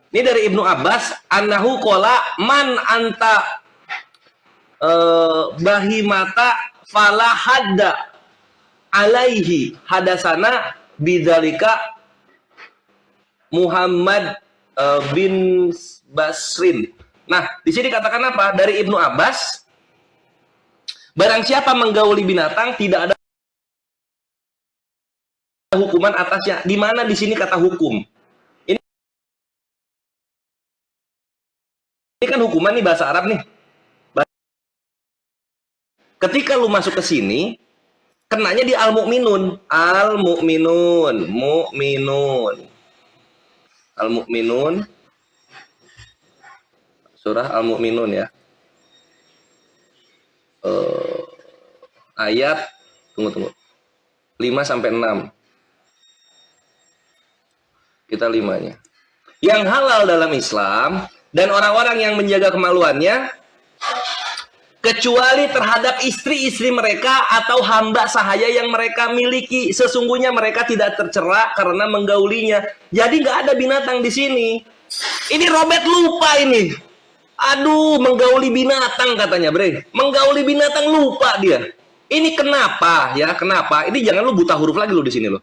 Ini dari Ibnu Abbas. Annahu kola man anta bahimata falahadda alaihi hadasana bidzalika Muhammad bin Basrin. Nah, di sini katakan apa? Dari Ibnu Abbas, barang siapa menggauli binatang tidak ada hukuman atasnya. Di mana di sini kata hukum? Ini kan hukuman nih, bahasa Arab nih. Ketika lu masuk ke sini, kenanya di Al-Mu'minun. Al-Mu'minun. Surah Al-Mu'minun ya. Ayat tunggu. 5 sampai 6. Kita 5-nya. Yang halal dalam Islam dan orang-orang yang menjaga kemaluannya kecuali terhadap istri-istri mereka atau hamba sahaya yang mereka miliki. Sesungguhnya mereka tidak tercela karena menggaulinya. Jadi nggak ada binatang di sini. Ini Robert lupa ini. Aduh, menggauli binatang katanya, Bre. Menggauli binatang lupa dia. Ini kenapa ya? Kenapa? Ini jangan lu buta huruf lagi lu di sini lo.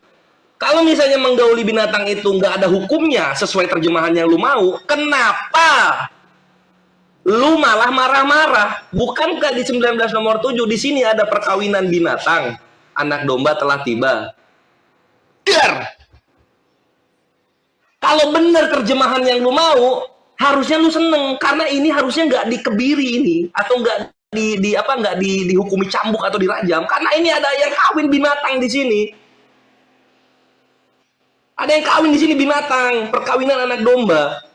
Kalau misalnya menggauli binatang itu nggak ada hukumnya sesuai terjemahan yang lu mau, kenapa lu malah marah-marah? Bukankah di 19 nomor 7 di sini ada perkawinan binatang? Anak domba telah tiba. Biar. Kalau benar terjemahan yang lu mau, harusnya lu seneng karena ini harusnya nggak dikebiri ini atau nggak dihukumi cambuk atau dirajam karena ini ada yang kawin binatang di sini. Ada yang kawin di sini binatang, perkawinan anak domba.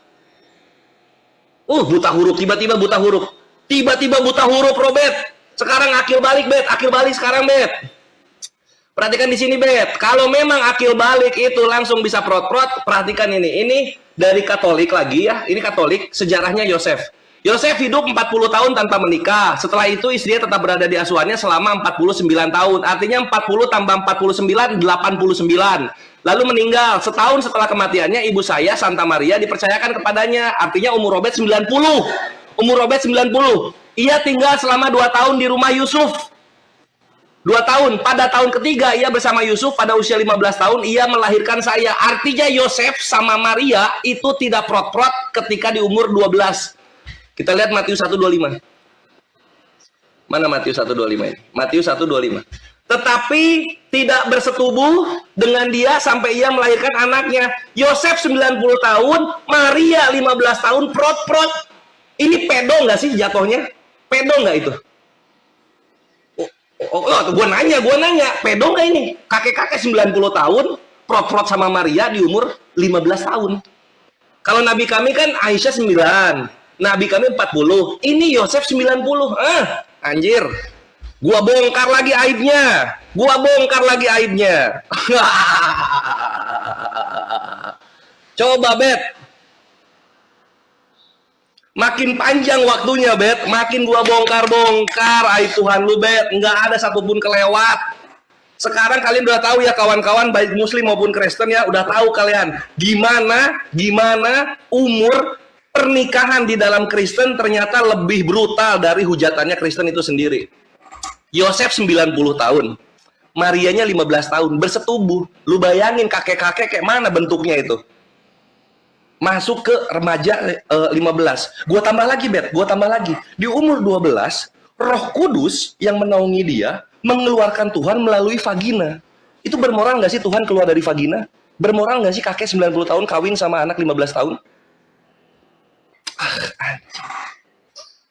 Buta huruf, tiba-tiba buta huruf. Tiba-tiba buta huruf, Robert. Sekarang akil balik, Bet. Akil balik sekarang, Bet. Perhatikan di sini, Bet. Kalau memang akil balik itu langsung bisa prot-prot, perhatikan ini. Ini dari Katolik lagi ya. Ini Katolik, sejarahnya Yosef. Yosef hidup 40 tahun tanpa menikah. Setelah itu istrinya tetap berada di asuhannya selama 49 tahun. Artinya 40 tambah 49, 89. Lalu meninggal. Setahun setelah kematiannya, ibu saya, Santa Maria, dipercayakan kepadanya. Artinya umur Robert 90. Umur Robert 90. Ia tinggal selama 2 tahun di rumah Yusuf. 2 tahun. Pada tahun ketiga, ia bersama Yusuf pada usia 15 tahun, ia melahirkan saya. Artinya Yosef sama Maria itu tidak prot-prot ketika di umur 12. Kita lihat Matius 1:25. Mana Matius 1:25 ini? Matius 1:25. Tetapi tidak bersetubuh dengan dia sampai ia melahirkan anaknya. Yosef 90 tahun, Maria 15 tahun, prot-prot. Ini pedo nggak sih jatuhnya? Pedo nggak itu? Gue nanya, pedo nggak ini? Kakek-kakek 90 tahun, prot-prot sama Maria di umur 15 tahun. Kalau Nabi kami kan Aisyah 9. Nabi kami 40, ini Yosef 90. Anjir. Gua bongkar lagi aibnya. Coba, Bet. Makin panjang waktunya, Bet. Makin gua bongkar-bongkar aib Tuhan lu, Bet. Nggak ada satupun kelewat. Sekarang kalian udah tahu ya kawan-kawan, baik Muslim maupun Kristen ya, udah tahu kalian gimana umur pernikahan di dalam Kristen ternyata lebih brutal dari hujatannya Kristen itu sendiri. Yosef 90 tahun, Marianya 15 tahun, bersetubuh. Lu bayangin kakek-kakek kayak mana bentuknya itu. Masuk ke remaja 15. Gua tambah lagi, Bet, Di umur 12, Roh Kudus yang menaungi dia mengeluarkan Tuhan melalui vagina. Itu bermoral nggak sih Tuhan keluar dari vagina? Bermoral nggak sih kakek 90 tahun kawin sama anak 15 tahun?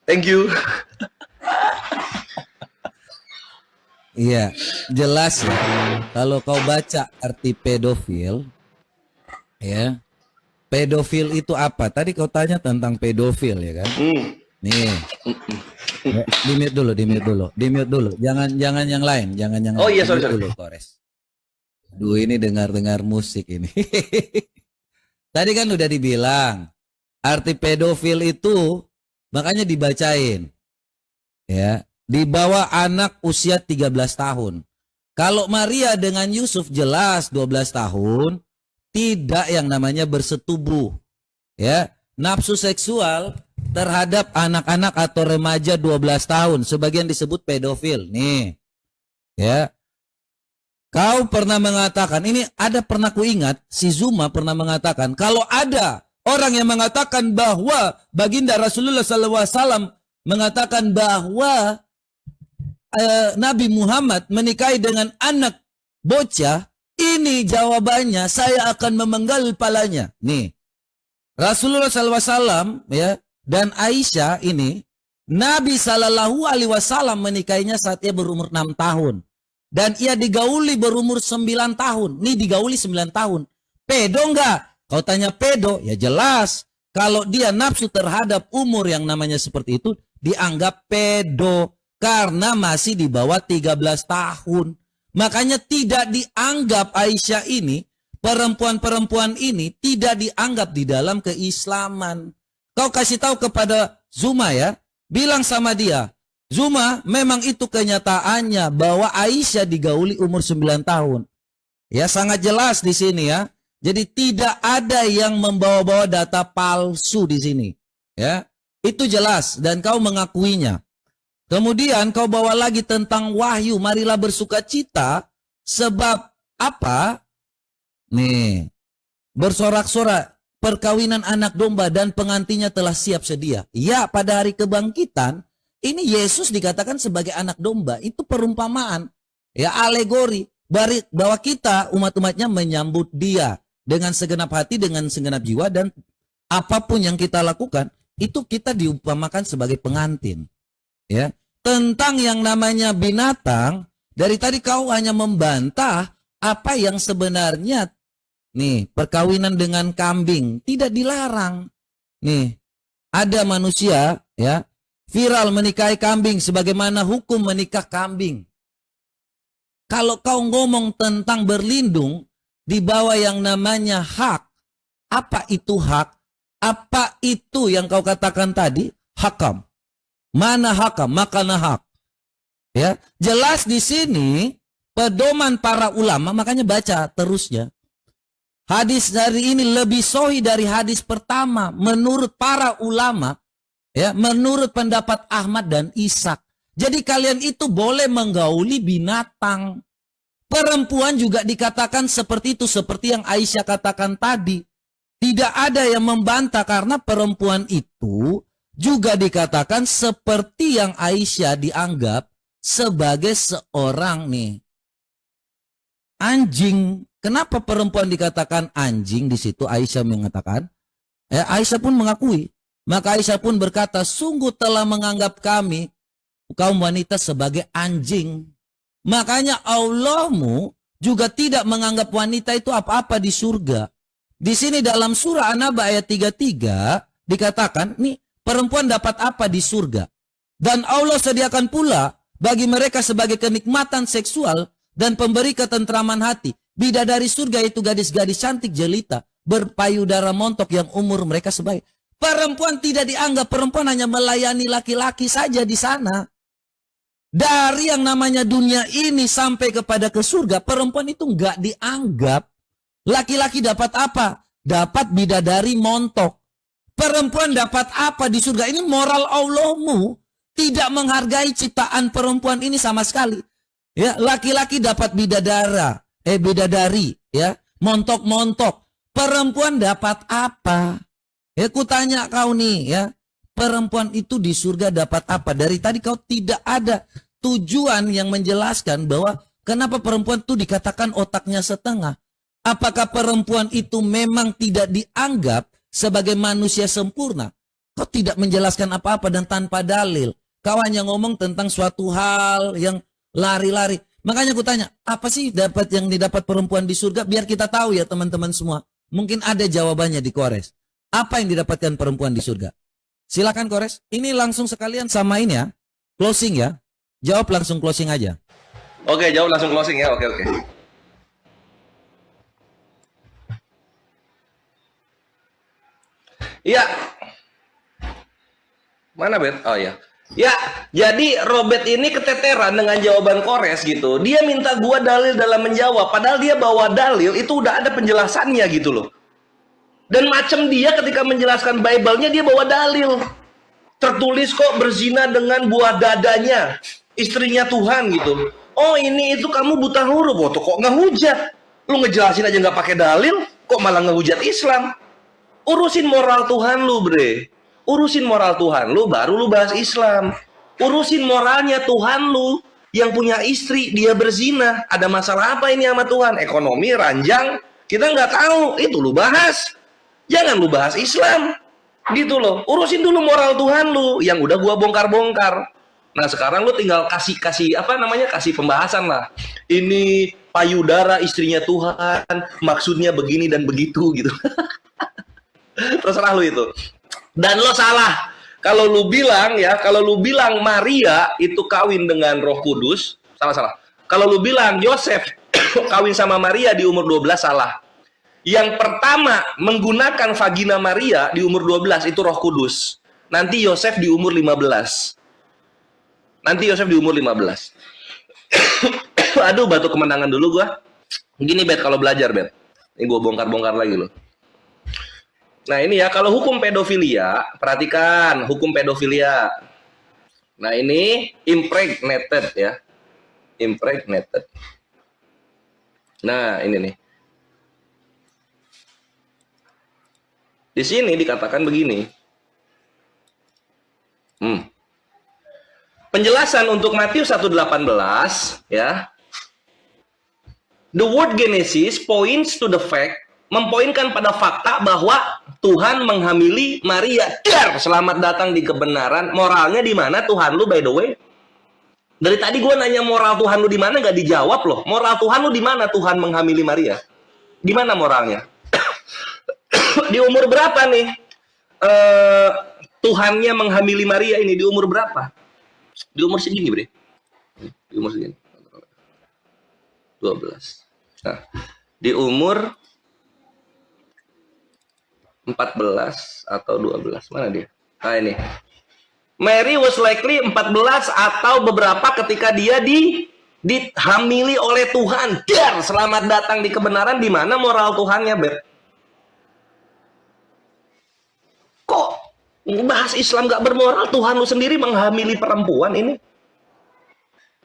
Thank you. Iya, jelas ya. Kalau kau baca arti pedofil, ya, pedofil itu apa? Tadi kau tanya tentang pedofil ya kan? Nih, di mute dulu. Jangan yang lain, jangan. Oh iya, sorry. Dulu, Kores. Duh, ini dengar musik ini. Tadi kan udah dibilang. Arti pedofil itu makanya dibacain. Ya, di bawah anak usia 13 tahun. Kalau Maria dengan Yusuf jelas 12 tahun, tidak yang namanya bersetubuh. Ya, nafsu seksual terhadap anak-anak atau remaja 12 tahun, sebagian disebut pedofil. Nih. Ya. Kau pernah mengatakan, ini pernah ku ingat, si Zuma pernah mengatakan, kalau ada orang yang mengatakan bahwa baginda Rasulullah SAW mengatakan bahwa Nabi Muhammad menikahi dengan anak bocah, ini jawabannya, saya akan memenggal kepalanya. Nih, Rasulullah SAW ya, dan Aisyah ini, Nabi SAW menikahinya saat ia berumur 6 tahun. Dan ia digauli berumur 9 tahun. Nih digauli 9 tahun. Pedo enggak? Kau tanya pedo, ya jelas. Kalau dia nafsu terhadap umur yang namanya seperti itu, dianggap pedo. Karena masih di bawah 13 tahun. Makanya tidak dianggap Aisyah ini, perempuan-perempuan ini, tidak dianggap di dalam keislaman. Kau kasih tahu kepada Zuma ya, bilang sama dia, Zuma memang itu kenyataannya bahwa Aisyah digauli umur 9 tahun. Ya sangat jelas di sini ya. Jadi tidak ada yang membawa-bawa data palsu di sini. Ya, itu jelas dan kau mengakuinya. Kemudian kau bawa lagi tentang wahyu, marilah bersukacita sebab apa? Nih, bersorak-sorak perkawinan anak domba dan pengantinnya telah siap sedia. Ya, pada hari kebangkitan ini Yesus dikatakan sebagai anak domba. Itu perumpamaan, ya alegori bahwa kita umat-umatnya menyambut dia dengan segenap hati, dengan segenap jiwa, dan apapun yang kita lakukan, itu kita diumpamakan sebagai pengantin. Ya, tentang yang namanya binatang, dari tadi kau hanya membantah apa yang sebenarnya, nih, perkawinan dengan kambing tidak dilarang. Nih, ada manusia ya viral menikahi kambing sebagaimana hukum menikah kambing. Kalau kau ngomong tentang berlindung di bawah yang namanya hak, apa itu hak? Apa itu yang kau katakan tadi? Hakam. Mana hakam? Makana hak. Ya, jelas di sini pedoman para ulama, makanya baca terusnya. Hadis dari ini lebih sahih dari hadis pertama menurut para ulama, ya, menurut pendapat Ahmad dan Ishaq. Jadi kalian itu boleh menggauli binatang. Perempuan juga dikatakan seperti itu, seperti yang Aisyah katakan tadi. Tidak ada yang membantah karena perempuan itu juga dikatakan seperti yang Aisyah dianggap sebagai seorang anjing. Kenapa perempuan dikatakan anjing di situ? Aisyah mengatakan. Aisyah pun mengakui. Maka Aisyah pun berkata, sungguh telah menganggap kami kaum wanita sebagai anjing. Makanya Allahmu juga tidak menganggap wanita itu apa-apa di surga. Di sini dalam surah An-Naba ayat 33 dikatakan, nih perempuan dapat apa di surga? Dan Allah sediakan pula bagi mereka sebagai kenikmatan seksual dan pemberi ketentraman hati. Bidadari surga itu gadis-gadis cantik jelita, berpayudara montok yang umur mereka sebaik. Perempuan tidak dianggap, perempuan hanya melayani laki-laki saja di sana. Dari yang namanya dunia ini sampai kepada ke surga, perempuan itu nggak dianggap. Laki-laki dapat apa? Dapat bidadari montok. Perempuan dapat apa di surga? Ini moral Allahmu tidak menghargai ciptaan perempuan ini sama sekali. Ya, laki-laki dapat bidadari, ya, montok-montok. Perempuan dapat apa? Ya, ku tanya kau nih, ya, perempuan itu di surga dapat apa? Dari tadi kau tidak ada tujuan yang menjelaskan bahwa kenapa perempuan itu dikatakan otaknya setengah. Apakah perempuan itu memang tidak dianggap sebagai manusia sempurna? Kau tidak menjelaskan apa-apa dan tanpa dalil. Kau hanya ngomong tentang suatu hal yang lari-lari. Makanya aku tanya, apa sih yang didapat perempuan di surga? Biar kita tahu ya teman-teman semua. Mungkin ada jawabannya di Kores. Apa yang didapatkan perempuan di surga? Silakan Kores. Ini langsung sekalian samain ya. Closing ya. Jawab langsung closing aja. Oke, jawab langsung closing ya. Oke. Iya. Mana Bet? Oh ya. Ya, jadi Robert ini keteteran dengan jawaban Kores gitu. Dia minta gua dalil dalam menjawab, padahal dia bawa dalil itu udah ada penjelasannya gitu loh. Dan macam dia ketika menjelaskan Bible-nya dia bawa dalil. Tertulis kok berzina dengan buah dadanya, istrinya Tuhan gitu. Oh ini itu kamu buta huruf, kok ngehujat. Lu ngejelasin aja nggak pakai dalil, kok malah ngehujat Islam. Urusin moral Tuhan lu, bre. Urusin moral Tuhan lu, baru lu bahas Islam. Urusin moralnya Tuhan lu, yang punya istri, dia berzina. Ada masalah apa ini sama Tuhan? Ekonomi, ranjang, kita nggak tahu. Itu lu bahas. Jangan lu bahas Islam. Gitu loh. Urusin dulu moral Tuhan lu, yang udah gua bongkar-bongkar. Nah sekarang lu tinggal kasih pembahasan lah. Ini payudara istrinya Tuhan, maksudnya begini dan begitu gitu. Terserah lu itu. Dan lo salah kalau lu bilang Maria itu kawin dengan Roh Kudus, salah. Kalau lu bilang Yosef kawin sama Maria di umur 12, salah. Yang pertama menggunakan vagina Maria di umur 12 itu Roh Kudus. Nanti Yosef di umur 15. Aduh, batu kemenangan dulu gua. Gini Bet kalau belajar Bet. Ini gua bongkar-bongkar lagi loh. Nah ini ya, kalau hukum pedofilia, perhatikan hukum pedofilia. Nah ini impregnated ya. Impregnated. Nah ini nih. Di sini dikatakan begini. Penjelasan untuk Matius 1:18 ya. The word Genesis points to the fact, mempoinkan pada fakta bahwa Tuhan menghamili Maria. Selamat datang di kebenaran. Moralnya di mana Tuhan lu, by the way? Dari tadi gue nanya moral Tuhan lu di mana, nggak dijawab loh. Moral Tuhan lu di mana Tuhan menghamili Maria? Di mana moralnya? Di umur berapa nih Tuhannya menghamili Maria ini di umur berapa? Di umur segini, Bre. Di umur segini. 12. Nah, di umur 14 atau 12. Mana dia? Nah, ini. Mary was likely 14 atau beberapa ketika dia dihamili oleh Tuhan. Dar, selamat datang di kebenaran. Di mana moral Tuhannya, Beb? Kok bahas Islam gak bermoral? Tuhan lu sendiri menghamili perempuan ini.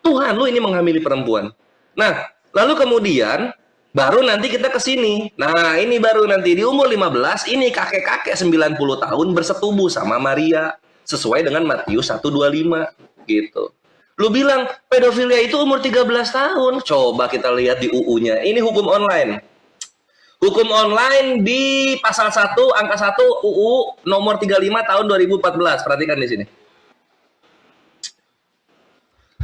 Tuhan lu ini menghamili perempuan. Nah, lalu kemudian baru nanti kita ke sini. Nah, ini baru nanti di umur 15 ini kakek-kakek 90 tahun bersetubuh sama Maria sesuai dengan Matius 1:25 gitu. Lu bilang pedofilia itu umur 13 tahun. Coba kita lihat di UU-nya. Ini hukum online. Hukum online di pasal 1 angka 1 UU nomor 35 tahun 2014. Perhatikan di sini.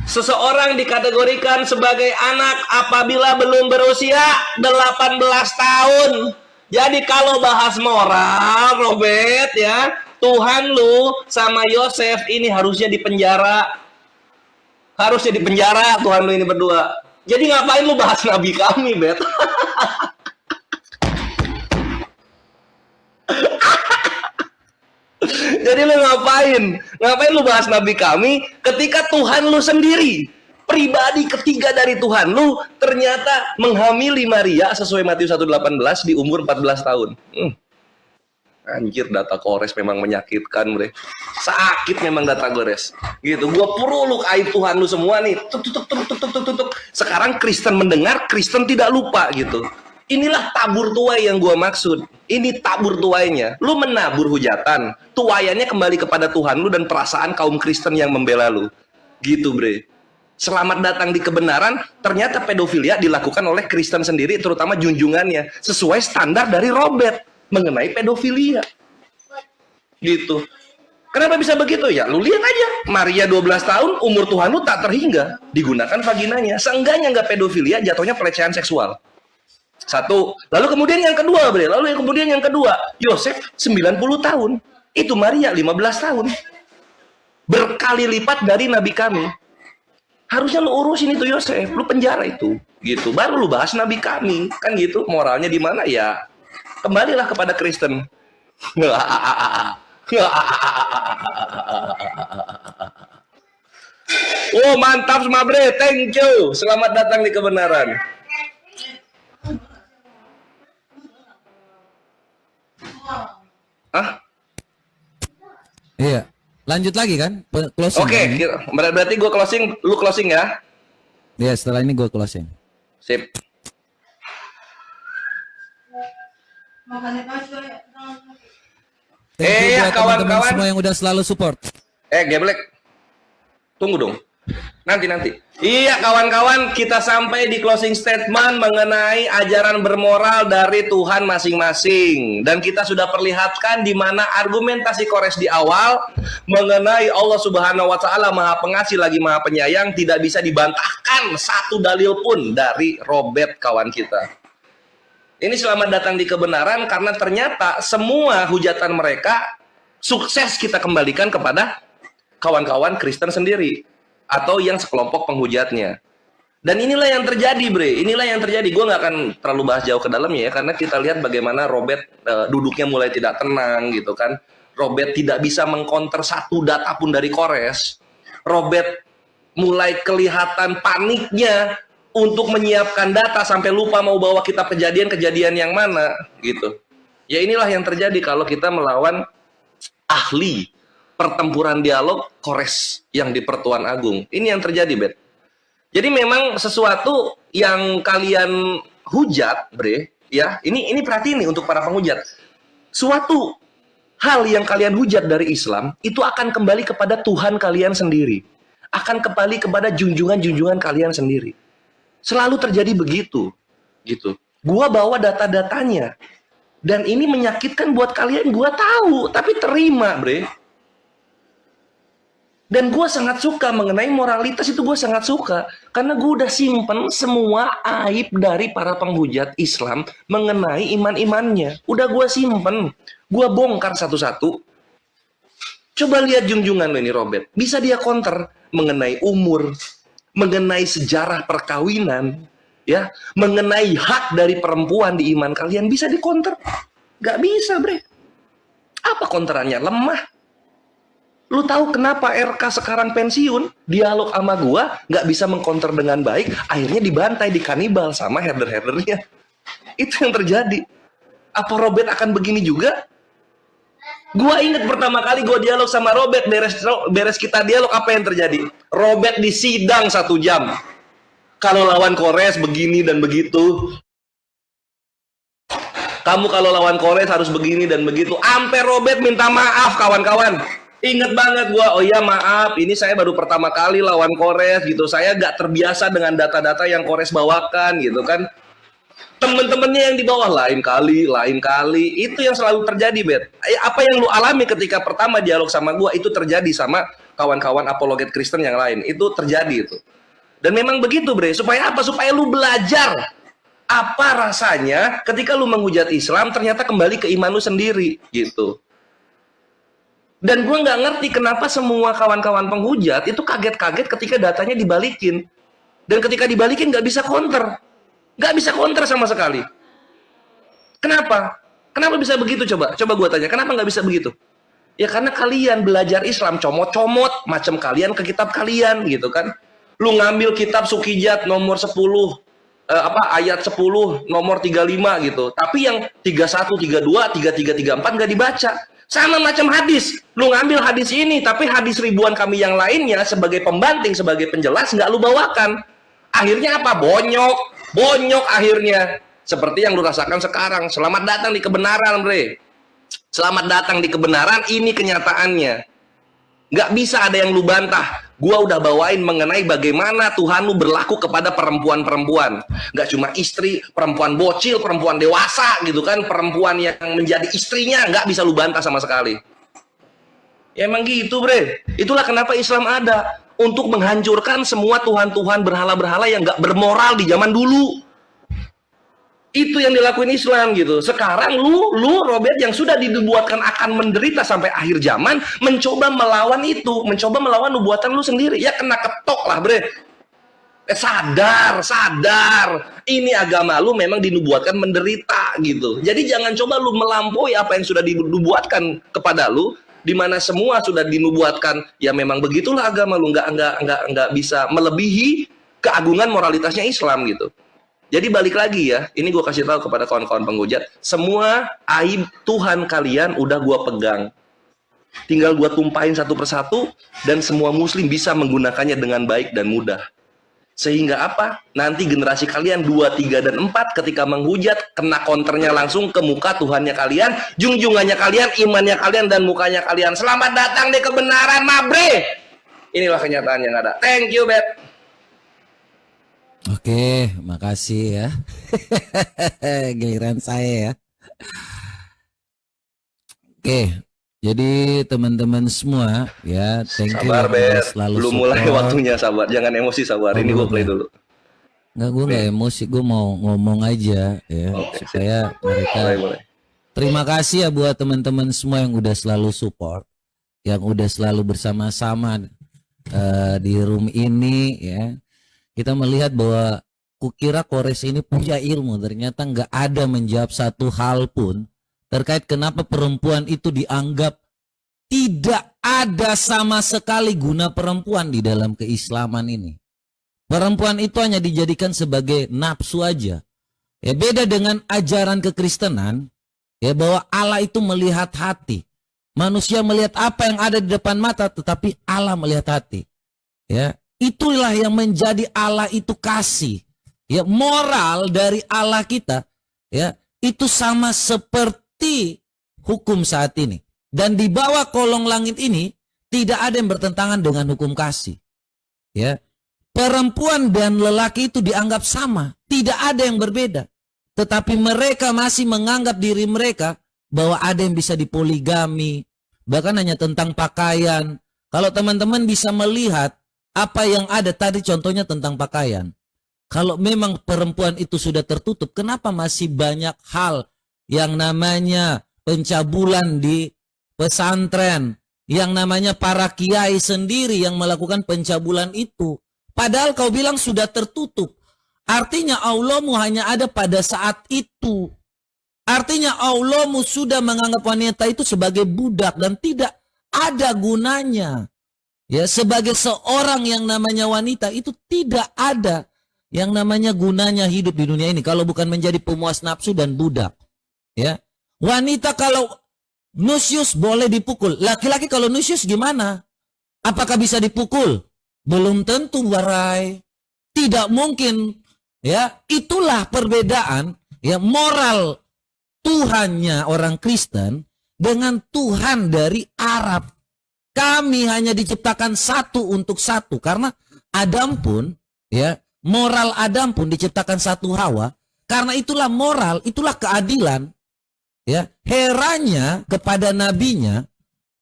Seseorang dikategorikan sebagai anak apabila belum berusia 18 tahun. Jadi kalau bahas moral, Robert ya, Tuhan lu sama Yosef ini harusnya dipenjara. Harusnya dipenjara Tuhan lu ini berdua. Jadi ngapain lu bahas nabi kami, Bet? Jadi lu ngapain lu bahas nabi kami ketika Tuhan lu sendiri, pribadi ketiga dari Tuhan lu ternyata menghamili Maria sesuai Matius 1:18 di umur 14 tahun. Anjir, data Kores memang menyakitkan, Bre. Sakit memang data Kores. Gitu. Gua perlu aib Tuhan lu semua nih. Tuk. Sekarang Kristen mendengar, Kristen tidak lupa gitu. Inilah tabur tuai yang gua maksud. Ini tabur tuainya. Lu menabur hujatan, tuaiannya kembali kepada Tuhan lu dan perasaan kaum Kristen yang membela lu. Gitu, Bre. Selamat datang di kebenaran, ternyata pedofilia dilakukan oleh Kristen sendiri, terutama junjungannya, sesuai standar dari Robert mengenai pedofilia. Gitu. Kenapa bisa begitu ya? Lu lihat aja, Maria 12 tahun, umur Tuhan lu tak terhingga, digunakan vaginanya. Seenggaknya nggak pedofilia, jatuhnya pelecehan seksual. Satu. Lalu kemudian yang kedua, Bre. Yosef 90 tahun. Itu Maria 15 tahun. Berkali lipat dari nabi kami. Harusnya lu urusin itu Yosef, lu penjara itu. Gitu. Baru lu bahas nabi kami. Kan gitu. Moralnya di mana ya? Kembalilah kepada Kristen. Oh, mantap semua, Bre. Thank you. Selamat datang di kebenaran. Hah? Iya. Lanjut lagi kan? Closing. Oke, berarti gue closing, lu closing ya? Iya, setelah ini gue closing. Sip. Ya kawan-kawan semua yang udah selalu support. Geblek. Tunggu dong. Nanti. Iya, kawan-kawan, kita sampai di closing statement mengenai ajaran bermoral dari Tuhan masing-masing. Dan kita sudah perlihatkan di mana argumentasi Kores di awal mengenai Allah Subhanahu wa taala Maha Pengasih lagi Maha Penyayang tidak bisa dibantahkan satu dalil pun dari Robert kawan kita. Ini selamat datang di kebenaran karena ternyata semua hujatan mereka sukses kita kembalikan kepada kawan-kawan Kristen sendiri atau yang sekelompok penghujatnya. Dan inilah yang terjadi, Bre. Inilah yang terjadi. Gue nggak akan terlalu bahas jauh ke dalamnya ya, karena kita lihat bagaimana Robert duduknya mulai tidak tenang gitu kan. Robert tidak bisa mengcounter satu data pun dari Kores. Robert mulai kelihatan paniknya untuk menyiapkan data sampai lupa mau bawa kitab kejadian-kejadian yang mana gitu. Ya inilah yang terjadi kalau kita melawan ahli pertempuran dialog Kores yang di Pertuan Agung. Ini yang terjadi, Bet. Jadi memang sesuatu yang kalian hujat, Bre, ya. Ini perhatiin nih untuk para penghujat. Suatu hal yang kalian hujat dari Islam itu akan kembali kepada Tuhan kalian sendiri. Akan kembali kepada junjungan-junjungan kalian sendiri. Selalu terjadi begitu, gitu. Gua bawa data-datanya. Dan ini menyakitkan buat kalian, gua tahu, tapi terima, Bre. Dan gue sangat suka mengenai moralitas itu, gue sangat suka karena gue udah simpen semua aib dari para penghujat Islam mengenai iman-imannya. Udah gue simpen, gue bongkar satu-satu. Coba lihat junjungan lo ini Robert. Bisa dia counter mengenai umur, mengenai sejarah perkawinan, ya, mengenai hak dari perempuan di iman kalian bisa di counter. Gak bisa, bre. Apa counterannya? Lemah. Lu tahu kenapa RK sekarang pensiun? Dialog sama gua nggak bisa mengcounter dengan baik, akhirnya dibantai, dikanibal sama herder-herdernya. Itu yang terjadi. Apa Robert akan begini juga? Gua inget pertama kali gua dialog sama Robert, beres kita dialog, apa yang terjadi? Robert disidang 1 jam. Kalau lawan Kores begini dan begitu. Kamu kalau lawan Kores harus begini dan begitu. Ampe Robert minta maaf, kawan-kawan. Ingat banget gua, oh iya maaf, ini saya baru pertama kali lawan Kores gitu. Saya gak terbiasa dengan data-data yang Kores bawakan gitu kan. Temen-temennya yang di bawah lain kali. Itu yang selalu terjadi, Bet. Apa yang lu alami ketika pertama dialog sama gua itu terjadi sama kawan-kawan apologet Kristen yang lain. Itu terjadi itu. Dan memang begitu, Bre. Supaya apa? Supaya lu belajar apa rasanya ketika lu menghujat Islam ternyata kembali ke iman lu sendiri gitu. Dan gue nggak ngerti kenapa semua kawan-kawan penghujat itu kaget-kaget ketika datanya dibalikin. Dan ketika dibalikin nggak bisa counter. Nggak bisa counter sama sekali. Kenapa? Kenapa bisa begitu coba? Coba gue tanya, kenapa nggak bisa begitu? Ya karena kalian belajar Islam comot-comot macam kalian ke kitab kalian gitu kan. Lu ngambil kitab Sukijat nomor 10 ayat 10 nomor 35 gitu. Tapi yang 31, 32, 33, 34 nggak dibaca. Sama macam hadis. Lu ngambil hadis ini, tapi hadis ribuan kami yang lainnya sebagai pembanting, sebagai penjelas nggak lu bawakan. Akhirnya apa? Bonyok akhirnya. Seperti yang lu rasakan sekarang. Selamat datang di kebenaran, Bre. Selamat datang di kebenaran, ini kenyataannya. Nggak bisa ada yang lu bantah. Gua udah bawain mengenai bagaimana Tuhan lu berlaku kepada perempuan-perempuan. Nggak cuma istri, perempuan bocil, perempuan dewasa gitu kan. Perempuan yang menjadi istrinya nggak bisa lu bantah sama sekali. Ya emang gitu, Bre. Itulah kenapa Islam ada. Untuk menghancurkan semua Tuhan-Tuhan berhala-berhala yang nggak bermoral di zaman dulu. Itu yang dilakuin Islam gitu. Sekarang lu Robert yang sudah dibuatkan akan menderita sampai akhir zaman, mencoba melawan itu, mencoba melawan nubuatan lu sendiri. Ya kena ketok lah, Bre. Sadar. Ini agama lu memang dinubuatkan menderita gitu. Jadi jangan coba lu melampaui apa yang sudah dinubuatkan kepada lu, di mana semua sudah dinubuatkan. Ya memang begitulah agama lu, nggak bisa melebihi keagungan moralitasnya Islam gitu. Jadi balik lagi ya, ini gue kasih tahu kepada kawan-kawan penghujat, semua aib Tuhan kalian udah gue pegang. Tinggal gue tumpahin satu persatu, dan semua muslim bisa menggunakannya dengan baik dan mudah. Sehingga apa? Nanti generasi kalian 2, 3, dan 4 ketika menghujat, kena counternya langsung ke muka Tuhannya kalian, junjungannya kalian, imannya kalian, dan mukanya kalian. Selamat datang di kebenaran, Mabre! Inilah kenyataan yang ada. Thank you, Bet. Oke, makasih ya. Giliran saya ya. Oke, jadi teman-teman semua ya, thank you. Sabar, Bet. Selalu Belum mulai waktunya, sabar. Jangan emosi, sabar. Ini gue play dulu. Enggak, gue nggak emosi, gue mau ngomong aja ya, supaya mereka. Boleh. Terima kasih ya buat teman-teman semua yang udah selalu support, yang udah selalu bersama-sama di room ini ya. Kita melihat bahwa kukira Kores ini punya ilmu, ternyata nggak ada menjawab satu hal pun terkait kenapa perempuan itu dianggap tidak ada sama sekali guna perempuan di dalam keislaman ini. Perempuan itu hanya dijadikan sebagai nafsu aja. Ya beda dengan ajaran kekristenan, ya bahwa Allah itu melihat hati. Manusia melihat apa yang ada di depan mata, tetapi Allah melihat hati. Ya. Itulah yang menjadi Allah itu kasih. Ya, moral dari Allah kita ya, itu sama seperti hukum saat ini. Dan di bawah kolong langit ini tidak ada yang bertentangan dengan hukum kasih. Ya. Perempuan dan lelaki itu dianggap sama, tidak ada yang berbeda. Tetapi mereka masih menganggap diri mereka bahwa ada yang bisa dipoligami, bahkan hanya tentang pakaian. Kalau teman-teman bisa melihat apa yang ada tadi contohnya tentang pakaian. Kalau memang perempuan itu sudah tertutup, kenapa masih banyak hal yang namanya pencabulan di pesantren, yang namanya para kiai sendiri yang melakukan pencabulan itu. Padahal kau bilang sudah tertutup. Artinya Allahmu hanya ada pada saat itu. Artinya Allahmu sudah menganggap wanita itu sebagai budak dan tidak ada gunanya. Ya, sebagai seorang yang namanya wanita itu tidak ada yang namanya gunanya hidup di dunia ini kalau bukan menjadi pemuas nafsu dan budak. Ya. Wanita kalau nusyus boleh dipukul. Laki-laki kalau nusyus gimana? Apakah bisa dipukul? Belum tentu, Barai. Tidak mungkin. Ya, itulah perbedaan ya moral Tuhannya orang Kristen dengan Tuhan dari Arab. Kami hanya diciptakan satu untuk satu karena Adam pun ya, moral Adam pun diciptakan satu Hawa. Karena itulah moral, itulah keadilan. Ya, herannya kepada nabinya,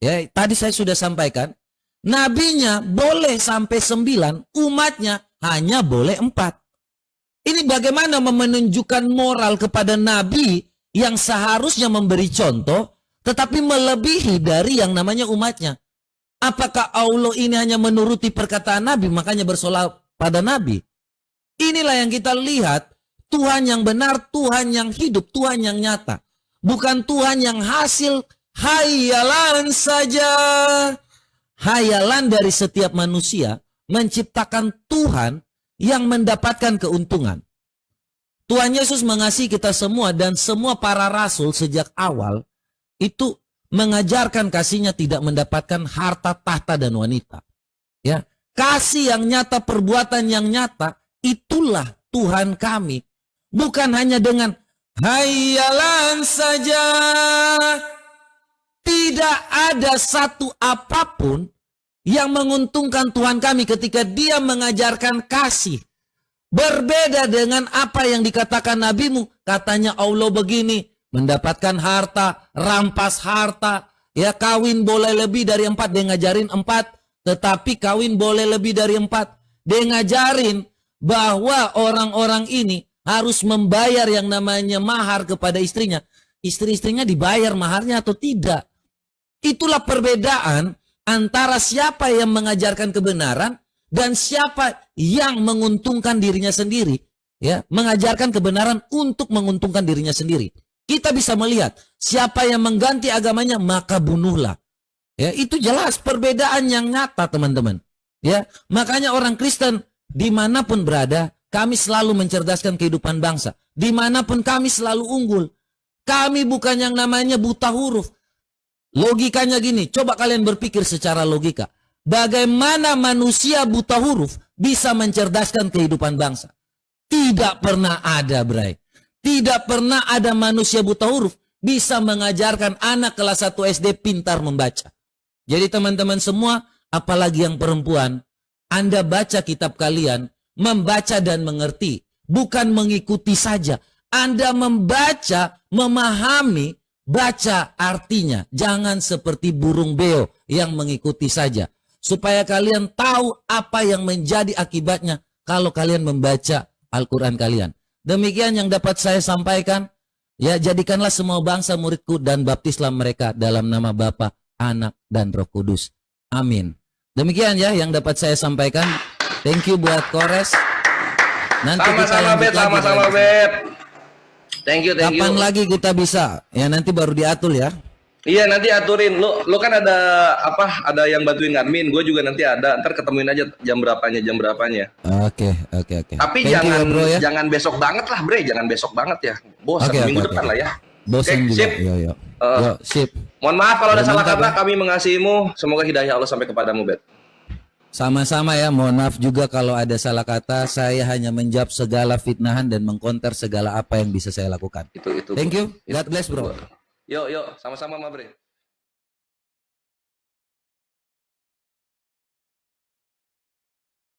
ya tadi saya sudah sampaikan, nabinya boleh sampai 9, umatnya hanya boleh 4. Ini bagaimana menunjukkan moral kepada nabi yang seharusnya memberi contoh, tetapi melebihi dari yang namanya umatnya. Apakah Allah ini hanya menuruti perkataan nabi, makanya bersolat pada nabi? Inilah yang kita lihat, Tuhan yang benar, Tuhan yang hidup, Tuhan yang nyata. Bukan Tuhan yang hasil hayalan saja. Hayalan dari setiap manusia menciptakan Tuhan yang mendapatkan keuntungan. Tuhan Yesus mengasihi kita semua dan semua para rasul sejak awal itu mengajarkan kasihnya tidak mendapatkan harta, tahta, dan wanita. Ya, kasih yang nyata, perbuatan yang nyata, itulah Tuhan kami. Bukan hanya dengan hayalan saja. Tidak ada satu apapun yang menguntungkan Tuhan kami ketika dia mengajarkan kasih. Berbeda dengan apa yang dikatakan nabimu. Katanya Allah begini, mendapatkan harta, rampas harta. Ya, kawin boleh lebih dari 4, dia ngajarin 4. Tetapi kawin boleh lebih dari 4. Dia ngajarin bahwa orang-orang ini harus membayar yang namanya mahar kepada istrinya. Istri-istrinya dibayar maharnya atau tidak. Itulah perbedaan antara siapa yang mengajarkan kebenaran dan siapa yang menguntungkan dirinya sendiri. Ya, mengajarkan kebenaran untuk menguntungkan dirinya sendiri. Kita bisa melihat siapa yang mengganti agamanya maka bunuhlah. Ya, itu jelas perbedaan yang nyata, teman-teman. Ya, makanya orang Kristen dimanapun berada, kami selalu mencerdaskan kehidupan bangsa. Dimanapun kami selalu unggul. Kami bukan yang namanya buta huruf. Logikanya gini, coba kalian berpikir secara logika. Bagaimana manusia buta huruf bisa mencerdaskan kehidupan bangsa? Tidak pernah ada, Bray. Tidak pernah ada manusia buta huruf bisa mengajarkan anak kelas 1 SD pintar membaca. Jadi teman-teman semua, apalagi yang perempuan, Anda baca kitab kalian, membaca dan mengerti. Bukan mengikuti saja. Anda membaca, memahami, baca artinya. Jangan seperti burung beo yang mengikuti saja. Supaya kalian tahu apa yang menjadi akibatnya kalau kalian membaca Al-Quran kalian. Demikian yang dapat saya sampaikan. Ya, jadikanlah semua bangsa muridku dan baptislah mereka dalam nama Bapa, Anak, dan Roh Kudus. Amin. Demikian ya yang dapat saya sampaikan. Thank you buat Kores. Nanti sama-sama Bet, sama-sama Bet. Thank you. Kapan lagi kita bisa? Ya nanti baru diatur ya. Iya, nanti aturin. Lo kan ada apa? Ada yang bantuin admin. Gue juga nanti ada. Ntar ketemuin aja jam berapanya. Oke. Tapi jangan besok banget lah, Bre. Jangan besok banget ya. Bosan minggu depan lah ya. Bosan juga. Sip. Yo, sip. Mohon maaf kalau ada salah kata. Kami mengasihimu. Semoga hidayah Allah sampai kepadamu, Bet. Sama-sama ya. Mohon maaf juga kalau ada salah kata. Saya hanya menjawab segala fitnahan dan mengkonter segala apa yang bisa saya lakukan. Itu. Thank you. God bless, bro. Yuk, sama-sama, Ma Bre.